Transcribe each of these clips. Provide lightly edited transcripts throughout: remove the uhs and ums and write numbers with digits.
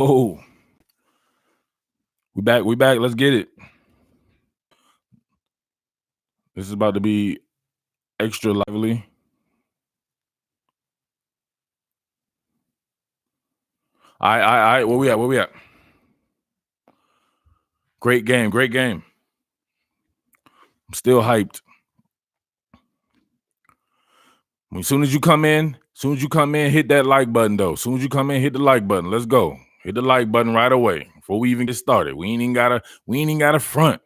Oh, we back. We back. Let's get it. This is about to be extra lively. All right. Where we at? Where we at? Great game. Great game. I'm still hyped. As soon as you come in, hit that like button though. As soon as you come in, hit the like button. Let's go. Hit the like button right away before we even get started. We ain't even gotta front.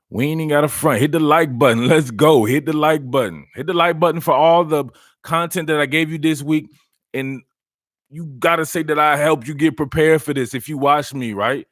We ain't even got a front. Hit the like button. Let's go. Hit the like button. Hit the like button for all the content that I gave you this week. And you gotta say that I helped you get prepared for this if you watch me, right?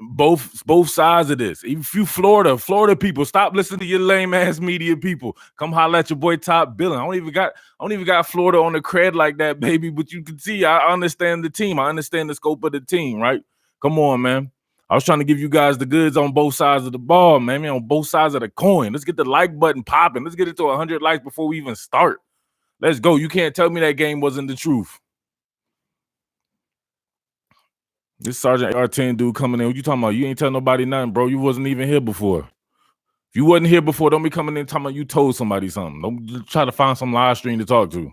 Both sides of this. If you Florida people, stop listening to your lame ass media people. Come holler at your boy Top Billin. I don't even got Florida on the cred like that, baby. But you can see I understand the team. I understand the scope of the team, right? Come on, man. I was trying to give you guys the goods on both sides of the ball, man. On both sides of the coin. Let's get the like button popping. Let's get it to 100 likes before we even start. Let's go. You can't tell me that game wasn't the truth. This Sergeant AR-10 dude coming in. What you talking about? You ain't tell nobody nothing, bro. You wasn't even here before. If you wasn't here before, don't be coming in talking about you told somebody something. Don't try to find some live stream to talk to.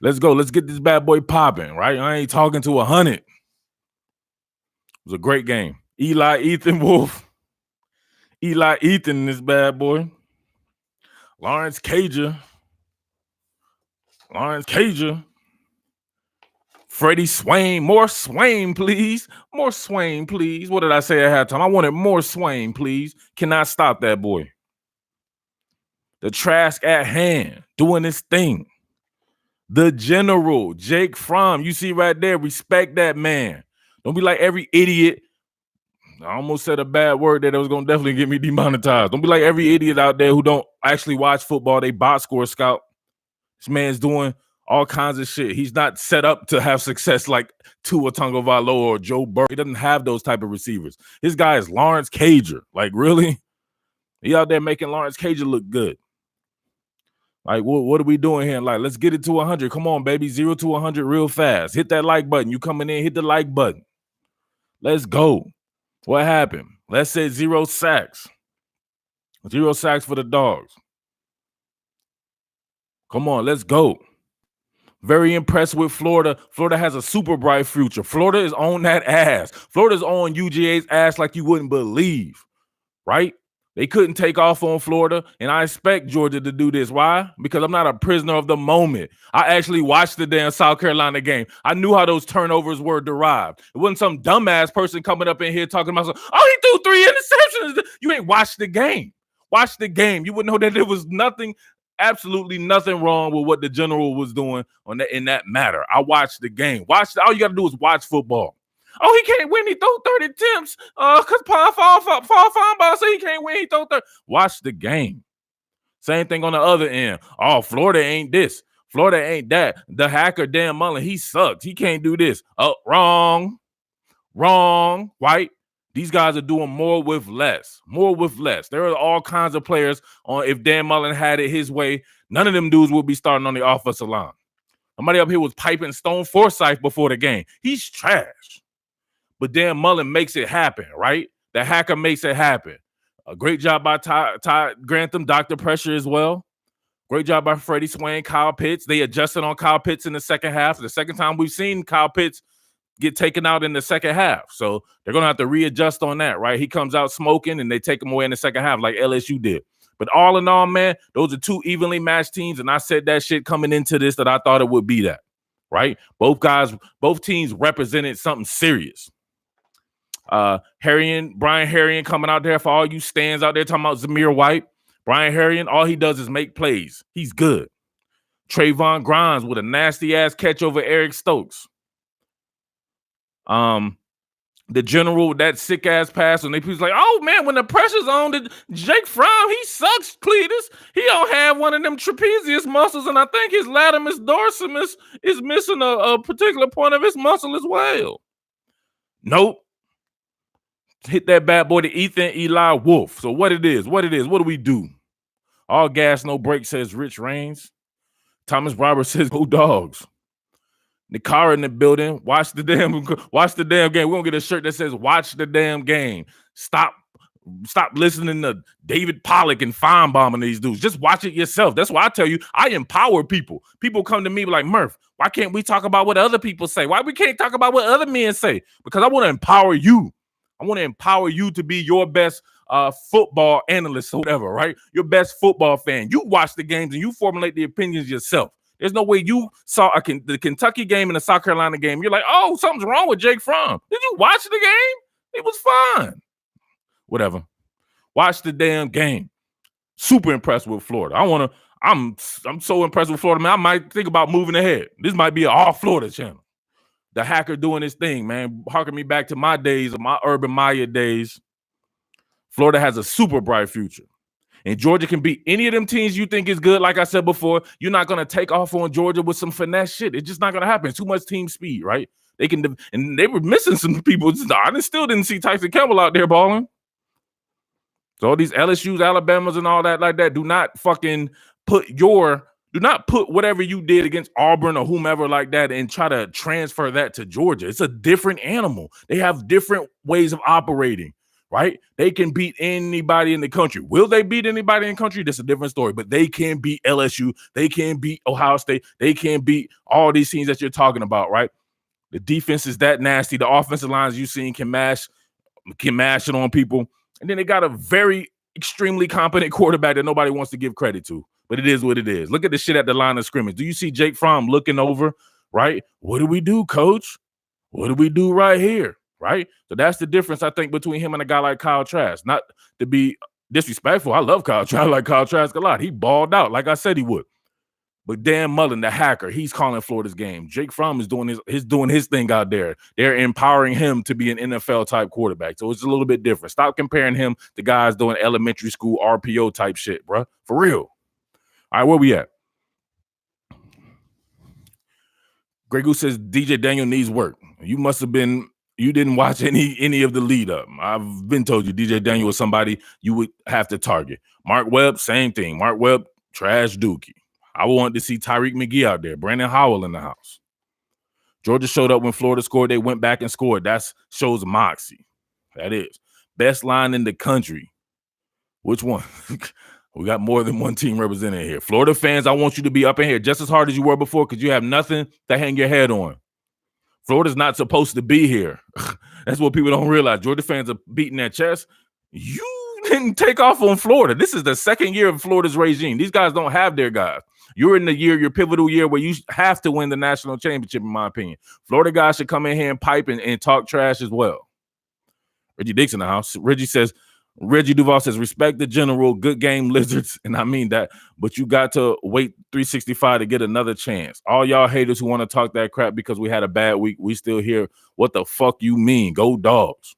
Let's go. Let's get this bad boy popping, right? I ain't talking to 100. It was a great game. Eli, Ethan, this bad boy. Lawrence Cager. Freddie Swain. More Swain, please. More Swain, please. What did I say at halftime? I wanted more Swain, please. Cannot stop that boy. The Trask at hand, doing his thing. The General, Jake Fromm. You see right there, respect that man. Don't be like every idiot. I almost said a bad word that was going to definitely get me demonetized. Don't be like every idiot out there who don't actually watch football. They box score scout. This man's doing all kinds of shit. He's not set up to have success like Tua Tagovailoa or Joe Burrow. He doesn't have those type of receivers. His guy is Lawrence Cager. Like, really? He out there making Lawrence Cager look good. Like, what are we doing here? Like, let's get it to 100. Come on, baby. 0 to 100 real fast. Hit that like button. You coming in, hit the like button. Let's go. What happened? Let's say 0 sacks. 0 sacks for the Dogs. Come on, let's go. Very impressed with Florida. Florida has a super bright future. Florida is on that ass. Florida's on UGA's ass like you wouldn't believe, right? They couldn't take off on Florida, and I expect Georgia to do this. Why? Because I'm not a prisoner of the moment. I actually watched the damn South Carolina game. I knew how those turnovers were derived. It wasn't some dumbass person coming up in here talking about, oh, he threw 3 interceptions. You ain't watched the game. Watch the game. You would know that there was nothing, absolutely nothing wrong with what the General was doing in that matter. I watched the game. All you got to do is watch football. Oh, he can't win. He throw 30 attempts because Paul Farnball say he can't win. He throw 30. Watch the game. Same thing on the other end. Oh, Florida ain't this. Florida ain't that. The hacker, Dan Mullen, he sucks. He can't do this. Oh, wrong. White. These guys are doing more with less. There are all kinds of players on. If Dan Mullen had it his way, none of them dudes would be starting on the offensive line. Somebody up here was piping Stone Forsythe before the game. He's trash. But Dan Mullen makes it happen, right? The hacker makes it happen. A great job by Ty Grantham, Dr. Pressure as well. Great job by Freddie Swain, Kyle Pitts. They adjusted on Kyle Pitts in the second half. The second time we've seen Kyle Pitts get taken out in the second half. So they're going to have to readjust on that, right? He comes out smoking and they take him away in the second half like LSU did. But all in all, man, those are 2 evenly matched teams. And I said that shit coming into this that I thought it would be that, right? Both teams represented something serious. Brian Herrien coming out there for all you stands out there talking about Zamir White. Brian Herrien, all he does is make plays. He's good. Trayvon Grimes with a nasty ass catch over Eric Stokes. The General with that sick ass pass, and they people like, oh man, when the pressure's on, Jake Fromm, he sucks, Cletus. He don't have one of them trapezius muscles, and I think his latimus dorsimus is missing a particular point of his muscle as well. Nope. Hit that bad boy to Ethan Eli Wolf. So what it is, what do we do? All gas, no brakes, says Rich Reigns. Thomas Roberts says, go Dogs. Nicara in the building. Watch the damn game. We're gonna get a shirt that says "Watch the damn game." Stop listening to David Pollock and Feinbaum these dudes. Just watch it yourself. That's why I tell you, I empower people. People come to me like, Murph, why can't we talk about what other people say? Why we can't talk about what other men say? Because I want to empower you. I want to empower you to be your best football analyst or whatever, right? Your best football fan. You watch the games and you formulate the opinions yourself. There's no way you saw the Kentucky game and the South Carolina game. You're like, oh, something's wrong with Jake Fromm. Did you watch the game? It was fine. Whatever. Watch the damn game. Super impressed with Florida. I'm so impressed with Florida, man. I might think about moving ahead. This might be an all Florida channel. The hacker doing his thing, man. Harking me back to my days, of my Urban Meyer days. Florida has a super bright future. And Georgia can beat any of them teams you think is good. Like I said before, you're not going to take off on Georgia with some finesse shit. It's just not going to happen. It's too much team speed, right? And they were missing some people. I still didn't see Tyson Campbell out there balling. So all these LSUs, Alabamas, and all that like that, do not put whatever you did against Auburn or whomever like that and try to transfer that to Georgia. It's a different animal. They have different ways of operating, right? They can beat anybody in the country. Will they beat anybody in the country? That's a different story. But they can beat LSU. They can beat Ohio State. They can beat all these teams that you're talking about, right? The defense is that nasty. The offensive lines you've seen can mash it on people. And then they got a very extremely competent quarterback that nobody wants to give credit to. But it is what it is. Look at the shit at the line of scrimmage. Do you see Jake Fromm looking over, right? What do we do, coach? What do we do right here, right? So that's the difference, I think, between him and a guy like Kyle Trask. Not to be disrespectful. I love Kyle Trask. I like Kyle Trask a lot. He balled out like I said he would. But Dan Mullen, the hacker, he's calling Florida's game. Jake Fromm is doing his thing out there. They're empowering him to be an NFL type quarterback. So it's a little bit different. Stop comparing him to guys doing elementary school RPO type shit, bro. For real. All right, where we at? Greg Goose says DJ Daniel needs work. You didn't watch any of the lead up. I've been told you DJ Daniel was somebody you would have to target. Mark Webb, same thing. Mark Webb, trash dookie. I wanted to see Tyreek McGee out there. Brandon Howell in the house. Georgia showed up when Florida scored. They went back and scored. That shows moxie. That is. Best line in the country. Which one? We got more than one team represented here. Florida fans, I want you to be up in here just as hard as you were before because you have nothing to hang your head on. Florida's not supposed to be here. That's what people don't realize. Georgia fans are beating their chest. You didn't take off on Florida. This is the second year of Florida's regime. These guys don't have their guys. You're in your pivotal year where you have to win the national championship, in my opinion. Florida guys should come in here and pipe and talk trash as well. Reggie Dixon in the house. Reggie Duval says, respect the general, good game, Lizards. And I mean that, but you got to wait 365 to get another chance. All y'all haters who want to talk that crap because we had a bad week, we still here. What the fuck you mean? Go Dogs.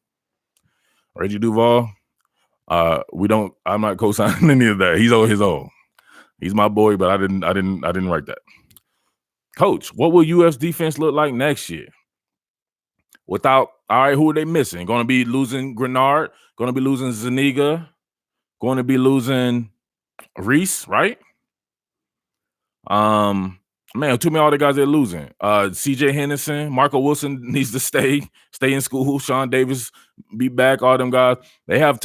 Reggie Duval, I'm not co-signing any of that. He's on his own. He's my boy, but I didn't write that. Coach, what will US defense look like next year? Without, all right, who are they missing? Going to be losing Grenard, going to be losing Zuniga, going to be losing Reese, right? Man, too many all the guys they're losing. CJ Henderson, Marco Wilson needs to stay in school. Sean Davis be back. All them guys. They have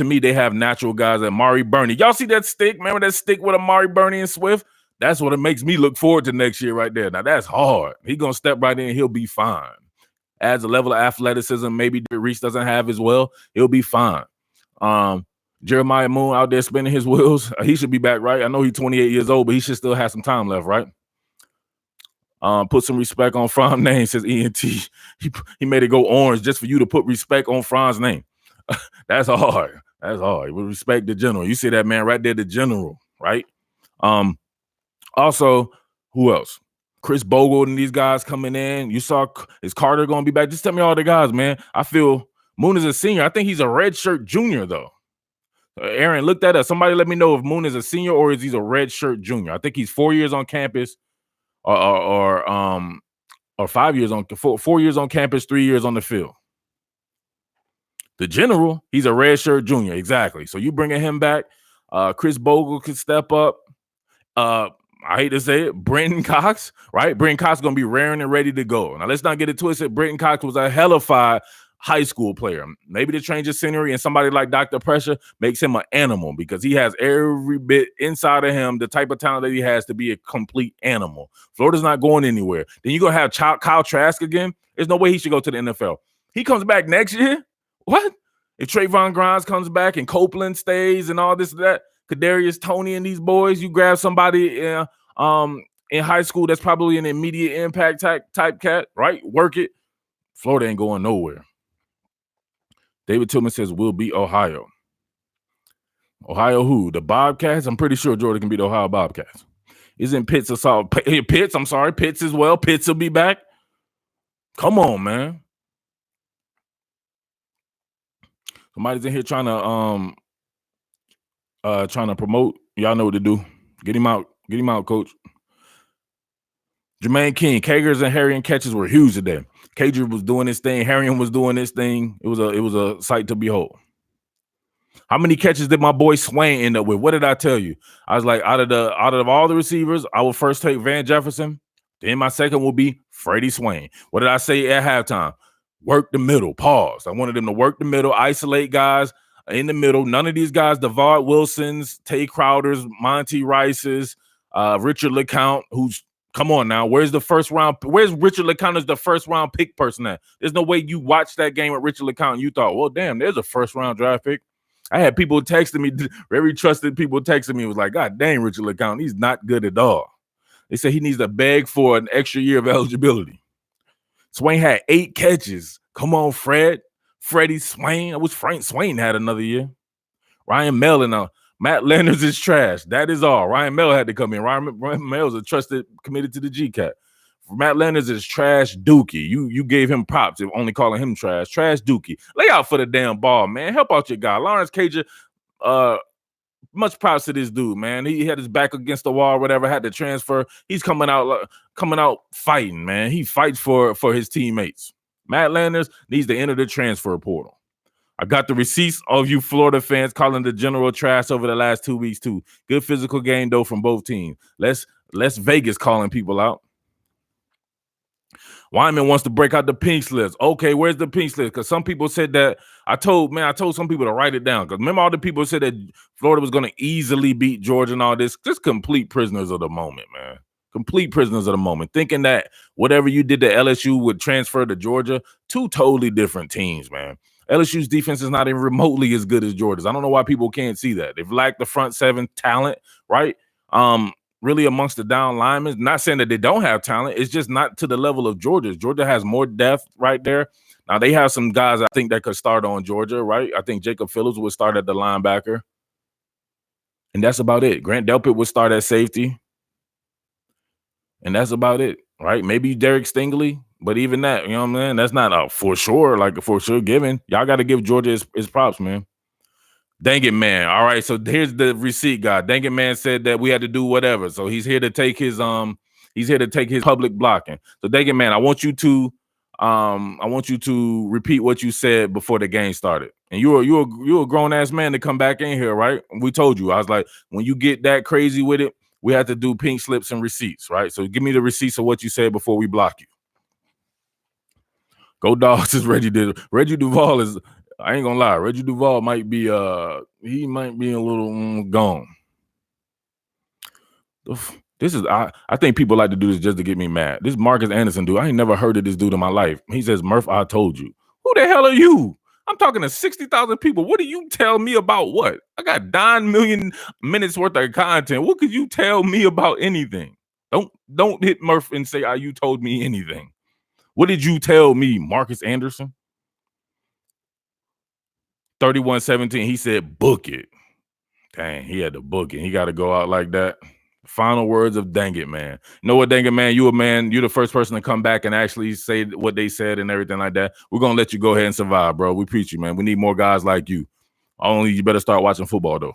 natural guys. Amari Burney. Y'all see that stick? Remember that stick with Amari Burney and Swift? That's what it makes me look forward to next year right there. Now that's hard. He's gonna step right in. He'll be fine. Adds a level of athleticism maybe Reese doesn't have as well. He'll be fine. Jeremiah Moon out there spinning his wheels. He should be back, right? I know he's 28 years old, but he should still have some time left, right? Put some respect on Fromm's name, says ENT. He made it go orange just for you to put respect on Fromm's name. That's hard. That's hard. We respect the general. You see that man right there, the general, right? Also, who else? Chris Bogle and these guys coming in. You saw, is Carter going to be back? Just tell me all the guys, man. I feel Moon is a senior. I think he's a redshirt junior, though. Aaron, look that up. Somebody let me know if Moon is a senior or is he a redshirt junior. I think he's 4 years on campus or 5 years on 4 years on campus, 3 years on the field. The general, he's a redshirt junior. Exactly. So you bringing him back. Chris Bogle could step up. I hate to say it, Brenton Cox, right? Brenton Cox is going to be raring and ready to go. Now, let's not get it twisted. Brenton Cox was a hellified high school player. Maybe the change of scenery and somebody like Dr. Pressure makes him an animal because he has every bit inside of him, the type of talent that he has to be a complete animal. Florida's not going anywhere. Then you're going to have Kyle Trask again. There's no way he should go to the NFL. He comes back next year? What? If Trayvon Grimes comes back and Copeland stays and all this and that, Kadarius Toney and these boys, you grab somebody in high school that's probably an immediate impact type cat, right? Work it. Florida ain't going nowhere. David Tillman says we'll beat Ohio. Ohio who? The Bobcats? I'm pretty sure Georgia can beat the Ohio Bobcats. Isn't Pitts a solid? Pitts, I'm sorry. Pitts as well. Pitts will be back. Come on, man. Somebody's in here trying to promote. Y'all know what to do. Get him out. Get him out, coach. Jermaine King, Kagers and Harrion catches were huge today. Kager was doing his thing. Harrion was doing his thing. It was a sight to behold. How many catches did my boy Swain end up with? What did I tell you? I was like, out of all the receivers, I will first take Van Jefferson. Then my second will be Freddie Swain. What did I say at halftime? Work the middle. Pause. I wanted them to work the middle, isolate guys in the middle. None of these guys, DeVard Wilsons, Tay Crowders, Monty Rice's, Richard LeCount, who's come on now. Where's the first round? Where's Richard LeCount as the first round pick person at? There's no way you watched that game with Richard LeCount and you thought, well, damn, there's a first round draft pick. I had people texting me, very trusted people texting me, was like, God dang, Richard LeCount, he's not good at all. They said he needs to beg for an extra year of eligibility. Swain had 8 catches. Come on, Freddie Swain. I wish Frank Swain had another year. Ryan Mell and Matt Leonard is trash. That is all. Ryan Mell had to come in. Ryan Mell's a trusted, committed to the GCAT. Matt Leonard is trash dookie. You gave him props if only calling him trash. Trash dookie. Lay out for the damn ball, man. Help out your guy. Lawrence Cager, much props to this dude, man. He had his back against the wall, whatever, had to transfer. He's coming out fighting, man. He fights for his teammates. Matt Leonard needs to enter the transfer portal. I got the receipts of you Florida fans calling the general trash over the last 2 weeks too. Good physical game though from both teams. Less Vegas calling people out. Wyman wants to break out the pink slips. Okay, where's the pink slips? Because some people said that I told some people to write it down. Because remember all the people said that Florida was going to easily beat Georgia and all this. Just complete prisoners of the moment, man. Complete prisoners of the moment. Thinking that whatever you did to LSU would transfer to Georgia. 2 totally different teams, man. LSU's defense is not even remotely as good as Georgia's. I don't know why people can't see that. They've lacked the front 7 talent, right? Really amongst the down linemen. Not saying that they don't have talent. It's just not to the level of Georgia's. Georgia has more depth right there. Now, they have some guys I think that could start on Georgia, right? I think Jacob Phillips would start at the linebacker. And that's about it. Grant Delpit would start at safety. And that's about it, right? Maybe Derek Stingley. But even that, you know what I'm saying? That's not a for sure given. Y'all got to give Georgia his props, man. Dang it, man. All right, so here's the receipt guy. Dang it, man said that we had to do whatever. So he's here to take his public blocking. So dang it, man, I want you to repeat what you said before the game started. And you're a grown ass man to come back in here, right? We told you. I was like, when you get that crazy with it, we have to do pink slips and receipts, right? So give me the receipts of what you said before we block you. Go Dogs is Reggie Duvall is. I ain't gonna lie, Reggie Duvall might be he might be a little gone. This is I think people like to do this just to get me mad. This Marcus Anderson dude, I ain't never heard of this dude in my life. He says, Murph, I told you. Who the hell are you? I'm talking to 60,000 people. What do you tell me about what? I got 9 million minutes worth of content. What could you tell me about anything? Don't hit Murph and say, you told me anything. What did you tell me, Marcus Anderson? 31-17, he said, book it. Dang, he had to book it. He got to go out like that. Final words of dang it, man. You know what, dang it, man? You a man. You're the first person to come back and actually say what they said and everything like that. We're going to let you go ahead and survive, bro. We preach you, man. We need more guys like you. Only you better start watching football, though.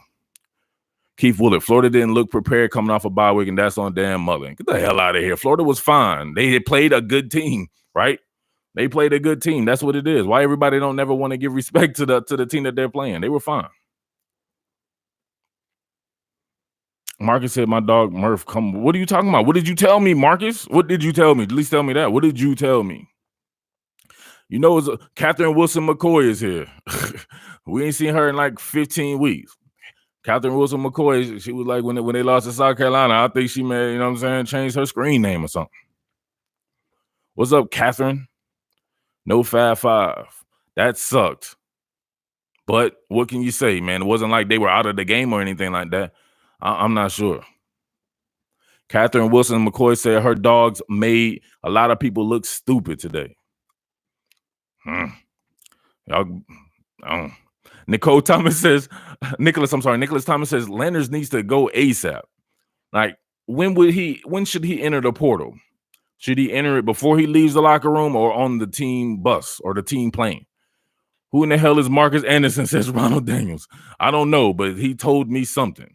Keith Willett, Florida didn't look prepared coming off a bye week, and that's on Dan Mullen. Get the hell out of here. Florida was fine. They had played a good team, right? They played a good team. That's what it is. Why everybody don't never want to give respect to the team that they're playing? They were fine. Marcus said, my dog Murph, come. What are you talking about? What did you tell me, Marcus? What did you tell me? At least tell me that. What did you tell me? You know, it's Catherine Wilson McCoy is here. We ain't seen her in like 15 weeks. Catherine Wilson McCoy, she was like, when they lost to South Carolina, I think she may, you know what I'm saying, change her screen name or something. What's up, Catherine? No Fab Five. That sucked. But what can you say, man? It wasn't like they were out of the game or anything like that. I'm not sure. Catherine Wilson McCoy said her dogs made a lot of people look stupid today. Y'all, Nicholas Thomas says Landers needs to go ASAP. Like, when should he enter the portal? Should he enter it before he leaves the locker room or on the team bus or the team plane? Who in the hell is Marcus Anderson, says Ronald Daniels. I don't know, but he told me something.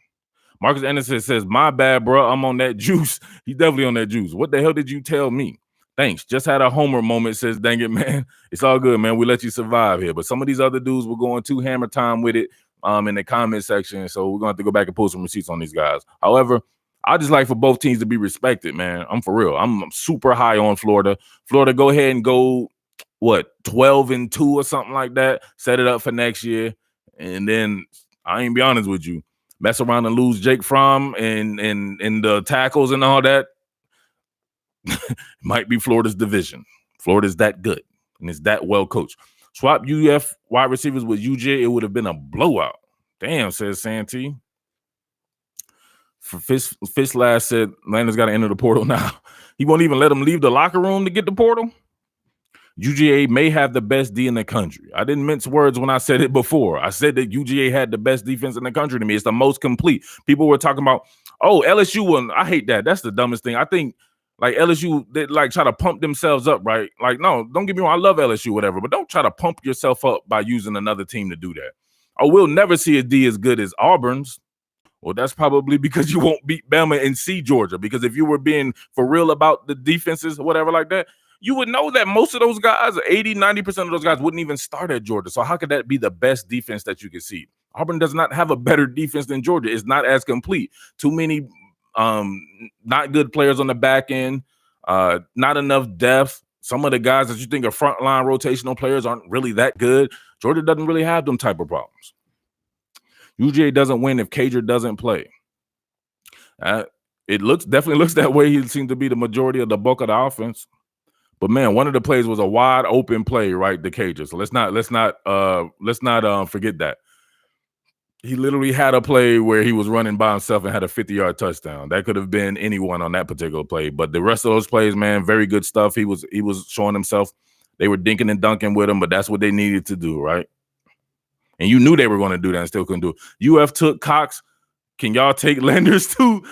Marcus Anderson says, my bad, bro. I'm on that juice. He's definitely on that juice. What the hell did you tell me? Thanks. Just had a homer moment, says, dang it, man. It's all good, man. We let you survive here. But some of these other dudes were going too hammer time with it in the comment section. So we're going to have to go back and pull some receipts on these guys. However, I just like for both teams to be respected, man. I'm for real. I'm super high on Florida. Florida, go ahead and go, 12-2 or something like that. Set it up for next year. And then I ain't be honest with you. Mess around and lose Jake Fromm and the tackles and all that. Might be Florida's division. Florida's that good and it's that well coached. Swap UF wide receivers with UGA, it would have been a blowout. Damn, says Santee. Fish last said Landers got to enter the portal now. He won't even let him leave the locker room to get the portal. UGA may have the best D in the country. I didn't mince words when I said it before. I said that UGA had the best defense in the country to me. It's the most complete. People were talking about, LSU won. I hate that. That's the dumbest thing. I think like LSU, they like try to pump themselves up, right? Like, no, don't get me wrong. I love LSU, whatever, but don't try to pump yourself up by using another team to do that. We'll never see a D as good as Auburn's. Well, that's probably because you won't beat Bama and see Georgia. Because if you were being for real about the defenses or whatever like that, you would know that most of those guys, 80, 90% of those guys wouldn't even start at Georgia. So how could that be the best defense that you can see? Auburn does not have a better defense than Georgia. It's not as complete. Too many not good players on the back end, not enough depth. Some of the guys that you think are frontline rotational players aren't really that good. Georgia doesn't really have them type of problems. UGA doesn't win if Cager doesn't play. It definitely looks that way. He seems to be the majority of the bulk of the offense. But man, one of the plays was a wide open play, right? The Cager. So let's not forget that. He literally had a play where he was running by himself and had a 50-yard touchdown. That could have been anyone on that particular play. But the rest of those plays, man, very good stuff. He was showing himself. They were dinking and dunking with him, but that's what they needed to do, right? And you knew they were going to do that and still couldn't do it. UF took Cox. Can y'all take Landers too?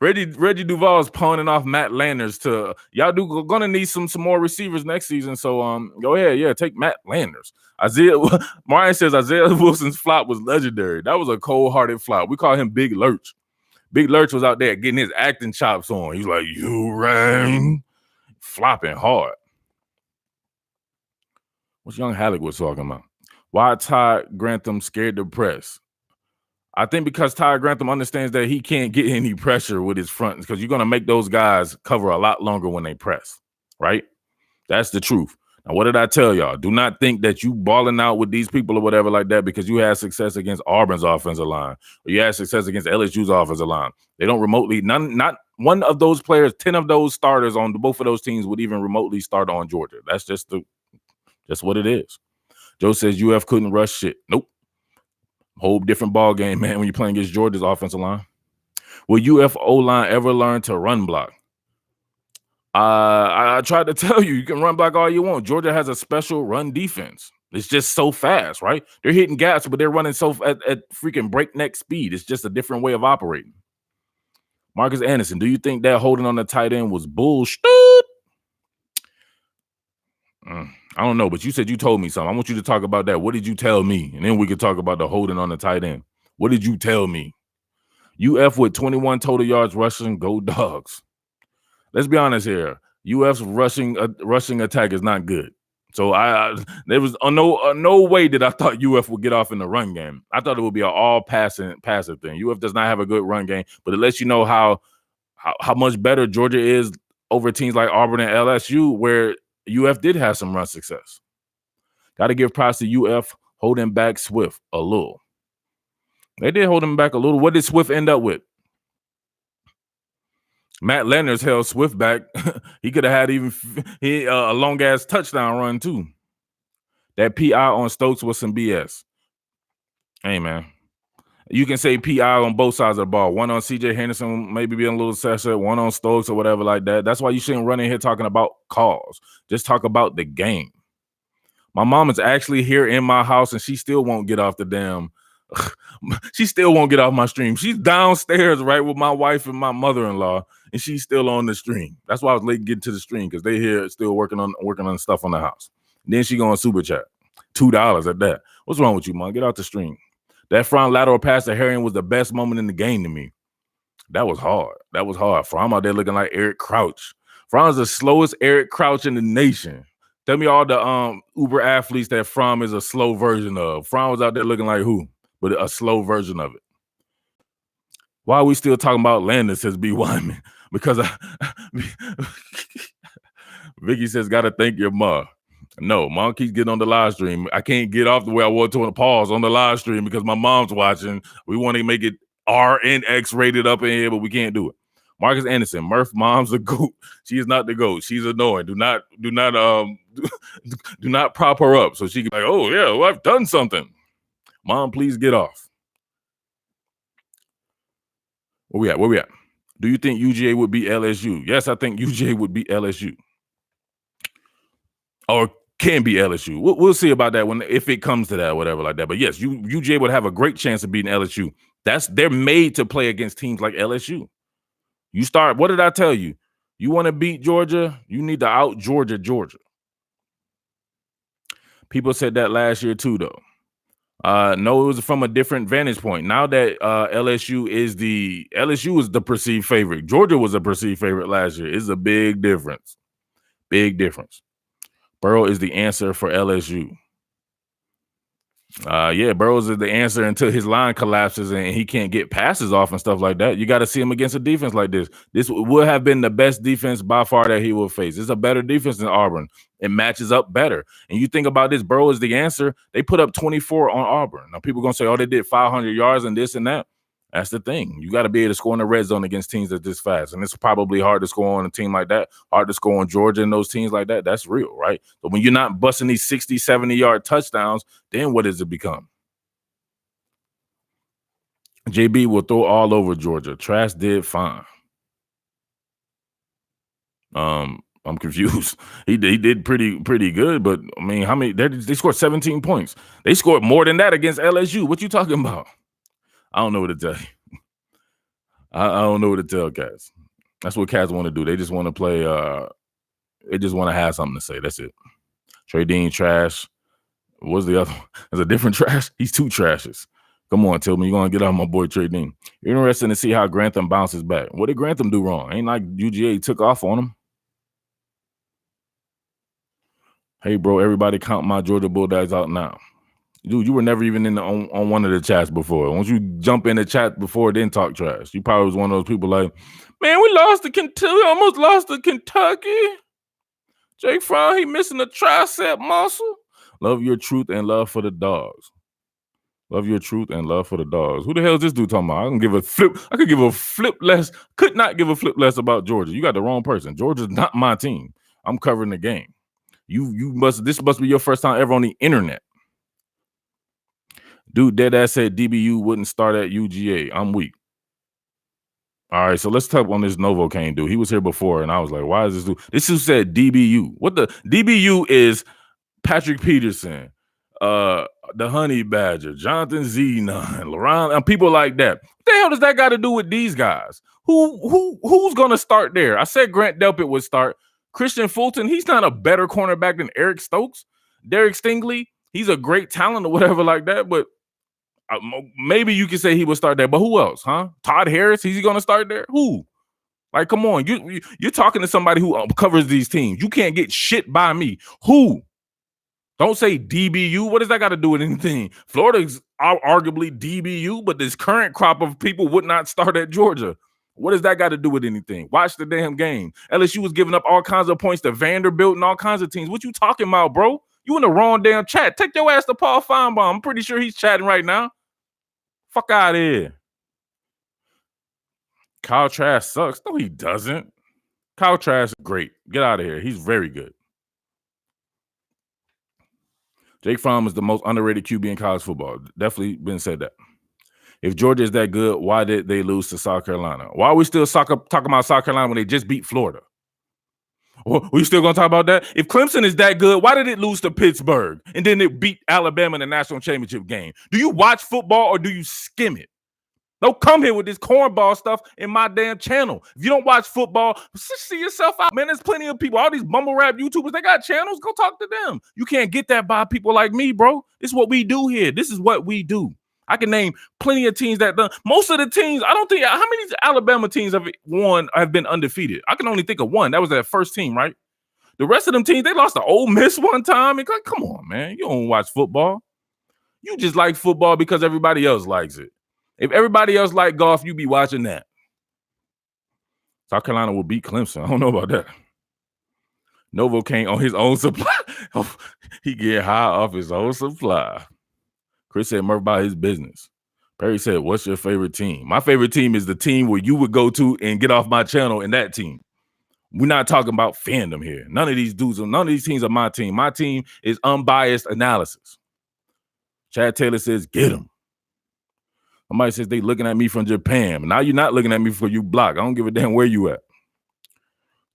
Reggie Duval's pawning off Matt Landers to y'all. Gonna need some more receivers next season. So go ahead, yeah, take Matt Landers. Marion says Isaiah Wilson's flop was legendary. That was a cold-hearted flop. We call him Big Lurch. Big Lurch was out there getting his acting chops on. He's like, you rang, flopping hard. What's Young Halleck was talking about? Why Todd Grantham scared the press? I think because Todd Grantham understands that he can't get any pressure with his front because you're going to make those guys cover a lot longer when they press, right? That's the truth. Now, what did I tell y'all? Do not think that you balling out with these people or whatever like that because you had success against Auburn's offensive line or you had success against LSU's offensive line. They don't remotely, not one of those players, 10 of those starters on both of those teams would even remotely start on Georgia. That's just what it is. Joe says UF couldn't rush shit. Nope. Whole different ball game, man, when you're playing against Georgia's offensive line. Will UF O-line ever learn to run block? I tried to tell you can run block all you want. Georgia has a special run defense. It's just so fast, right? They're hitting gaps, but they're running so at freaking breakneck speed. It's just a different way of operating. Marcus Anderson, do you think that holding on the tight end was bullshit? I don't know, but you said you told me something. I want you to talk about that. What did you tell me? And then we could talk about the holding on the tight end. What did you tell me? UF with 21 total yards rushing, go Dogs. Let's be honest here. UF's rushing attack is not good. So there was no way that I thought UF would get off in the run game. I thought it would be an all passive thing. UF does not have a good run game, but it lets you know how much better Georgia is over teams like Auburn and LSU, where UF did have some run success. Got to give props to UF holding back Swift a little. They did hold him back a little. What did Swift end up with? Matt Leonard's held Swift back. He could have had a long ass touchdown run too. That PI on Stokes was some BS. Hey man, you can say PI on both sides of the ball. One on CJ Henderson, maybe being a little session, one on Stokes or whatever like that. That's why you shouldn't run in here talking about calls. Just talk about the game. My mom is actually here in my house and she still won't get off the damn. She still won't get off my stream. She's downstairs right with my wife and my mother-in-law, and she's still on the stream. That's why I was late getting to the stream, because they here still working on stuff on the house. And then she go on super chat, $2 at that. What's wrong with you, Mom? Get out the stream. That front lateral pass to Harrion was the best moment in the game to me. That was hard. Fromm out there looking like Eric Crouch. Fromm's the slowest Eric Crouch in the nation. Tell me all the Uber athletes that Fromm is a slow version of. Fromm was out there looking like who? But a slow version of it. Why are we still talking about Landon, says B. Wyman? Because Vicky says, gotta thank your mom. No, mom keeps getting on the live stream. I can't get off the way I want to pause on the live stream because my mom's watching. We want to make it R and X rated up in here, but we can't do it. Marcus Anderson, Murph, mom's a goat. She is not the goat. She's annoying. Do not prop her up so she can be like, oh yeah, well, I've done something. Mom, please get off. Where we at? Do you think UGA would beat LSU? Yes, I think UGA would beat LSU. Or can be LSU. We'll see about that if it comes to that, whatever like that. But yes, UGA would have a great chance of beating LSU. They're made to play against teams like LSU. What did I tell you? You want to beat Georgia? You need to out Georgia. People said that last year too, though. No, it was from a different vantage point. Now that LSU is the perceived favorite. Georgia was a perceived favorite last year. It's a big difference. Burrow is the answer for LSU. Burrows is the answer until his line collapses and he can't get passes off and stuff like that. You got to see him against a defense like this. This would have been the best defense by far that he will face. It's a better defense than Auburn. It matches up better. And you think about this, Burrow is the answer. They put up 24 on Auburn. Now people are going to say, oh, they did 500 yards and this and that. That's the thing. You got to be able to score in the red zone against teams that's this fast. And it's probably hard to score on a team like that, hard to score on Georgia and those teams like that. That's real, right? But when you're not busting these 60, 70-yard touchdowns, then what does it become? JB will throw all over Georgia. Trash did fine. I'm confused. He did pretty good, but I mean, how many? They scored 17 points. They scored more than that against LSU. What you talking about? I don't know what to tell you. I don't know what to tell cats. That's what cats want to do. They just want to play. They just want to have something to say. That's it. Trey Dean trash. What's the other one? There's a different trash. He's two trashes. Come on, Tillman. You're going to get off my boy Trey Dean. Interesting to see how Grantham bounces back. What did Grantham do wrong? Ain't like UGA took off on him. Hey, bro, everybody count my Georgia Bulldogs out now. Dude, you were never even on one of the chats before. Once you jump in the chat before, then talk trash. You probably was one of those people like, man, we almost lost to Kentucky. Jake Fromm, he missing a tricep muscle. Love your truth and love for the dogs. Love your truth and love for the dogs. Who the hell is this dude talking about? I could give a flip less. Could not give a flip less about Georgia. You got the wrong person. Georgia's not my team. I'm covering the game. This must be your first time ever on the internet. Dude, deadass said DBU wouldn't start at UGA. I'm weak. All right, so let's talk on this Novocaine dude. He was here before, and I was like, why is this dude? This dude said DBU. What the DBU is Patrick Peterson, the Honey Badger, Jonathan Zenon, Laurent, and people like that. What the hell does that got to do with these guys? Who's gonna start there? I said Grant Delpit would start. Christian Fulton, he's not a better cornerback than Eric Stokes. Derek Stingley, he's a great talent or whatever like that, but maybe you could say he would start there, but who else, huh? Todd Harris, is he going to start there? Who? Like, come on. You're talking to somebody who covers these teams. You can't get shit by me. Who? Don't say DBU. What does that got to do with anything? Florida's arguably DBU, but this current crop of people would not start at Georgia. What does that got to do with anything? Watch the damn game. LSU was giving up all kinds of points to Vanderbilt and all kinds of teams. What you talking about, bro? You in the wrong damn chat. Take your ass to Paul Feinbaum. I'm pretty sure he's chatting right now. Fuck out of here. Kyle Trask sucks. No, he doesn't. Kyle Trask is great. Get out of here. He's very good. Jake Fromm is the most underrated QB in college football. Definitely been said that. If Georgia is that good, why did they lose to South Carolina? Why are we still talking about South Carolina when they just beat Florida? We still going to talk about that? If Clemson is that good, why did it lose to Pittsburgh and then it beat Alabama in the national championship game? Do you watch football or do you skim it? Don't come here with this cornball stuff in my damn channel. If you don't watch football, see yourself out, man. There's plenty of people. All these mumble rap YouTubers, they got channels. Go talk to them. You can't get that by people like me, bro. This is what we do here. This is what we do. I can name plenty of teams that done. Most of the teams, I don't think, how many Alabama teams have been undefeated? I can only think of one. That was that first team, right? The rest of them teams, they lost to Ole Miss one time. And like, come on, man. You don't watch football. You just like football because everybody else likes it. If everybody else like golf, you be watching that. South Carolina will beat Clemson. I don't know about that. Novocaine on his own supply. He get high off his own supply. Chris said Murph about his business. Perry said, what's your favorite team? My favorite team is the team where you would go to and get off my channel in that team. We're not talking about fandom here. None of these teams are my team. My team is unbiased analysis. Chad Taylor says, get them. Somebody says they looking at me from Japan. Now you're not looking at me for you block. I don't give a damn where you at.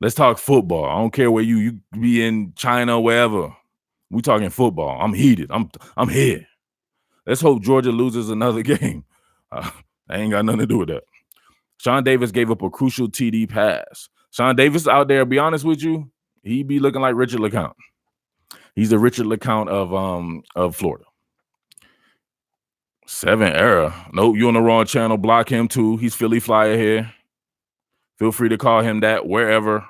Let's talk football. I don't care where you be in China or wherever. We talking football. I'm heated. I'm here. Let's hope Georgia loses another game. I ain't got nothing to do with that. Sean Davis gave up a crucial TD pass. Sean Davis out there, be honest with you, he be looking like Richard LeCounte. He's the Richard LeCounte of Florida. 7 error. Nope, you on the wrong channel. Block him too. He's Philly Flyer here. Feel free to call him that wherever.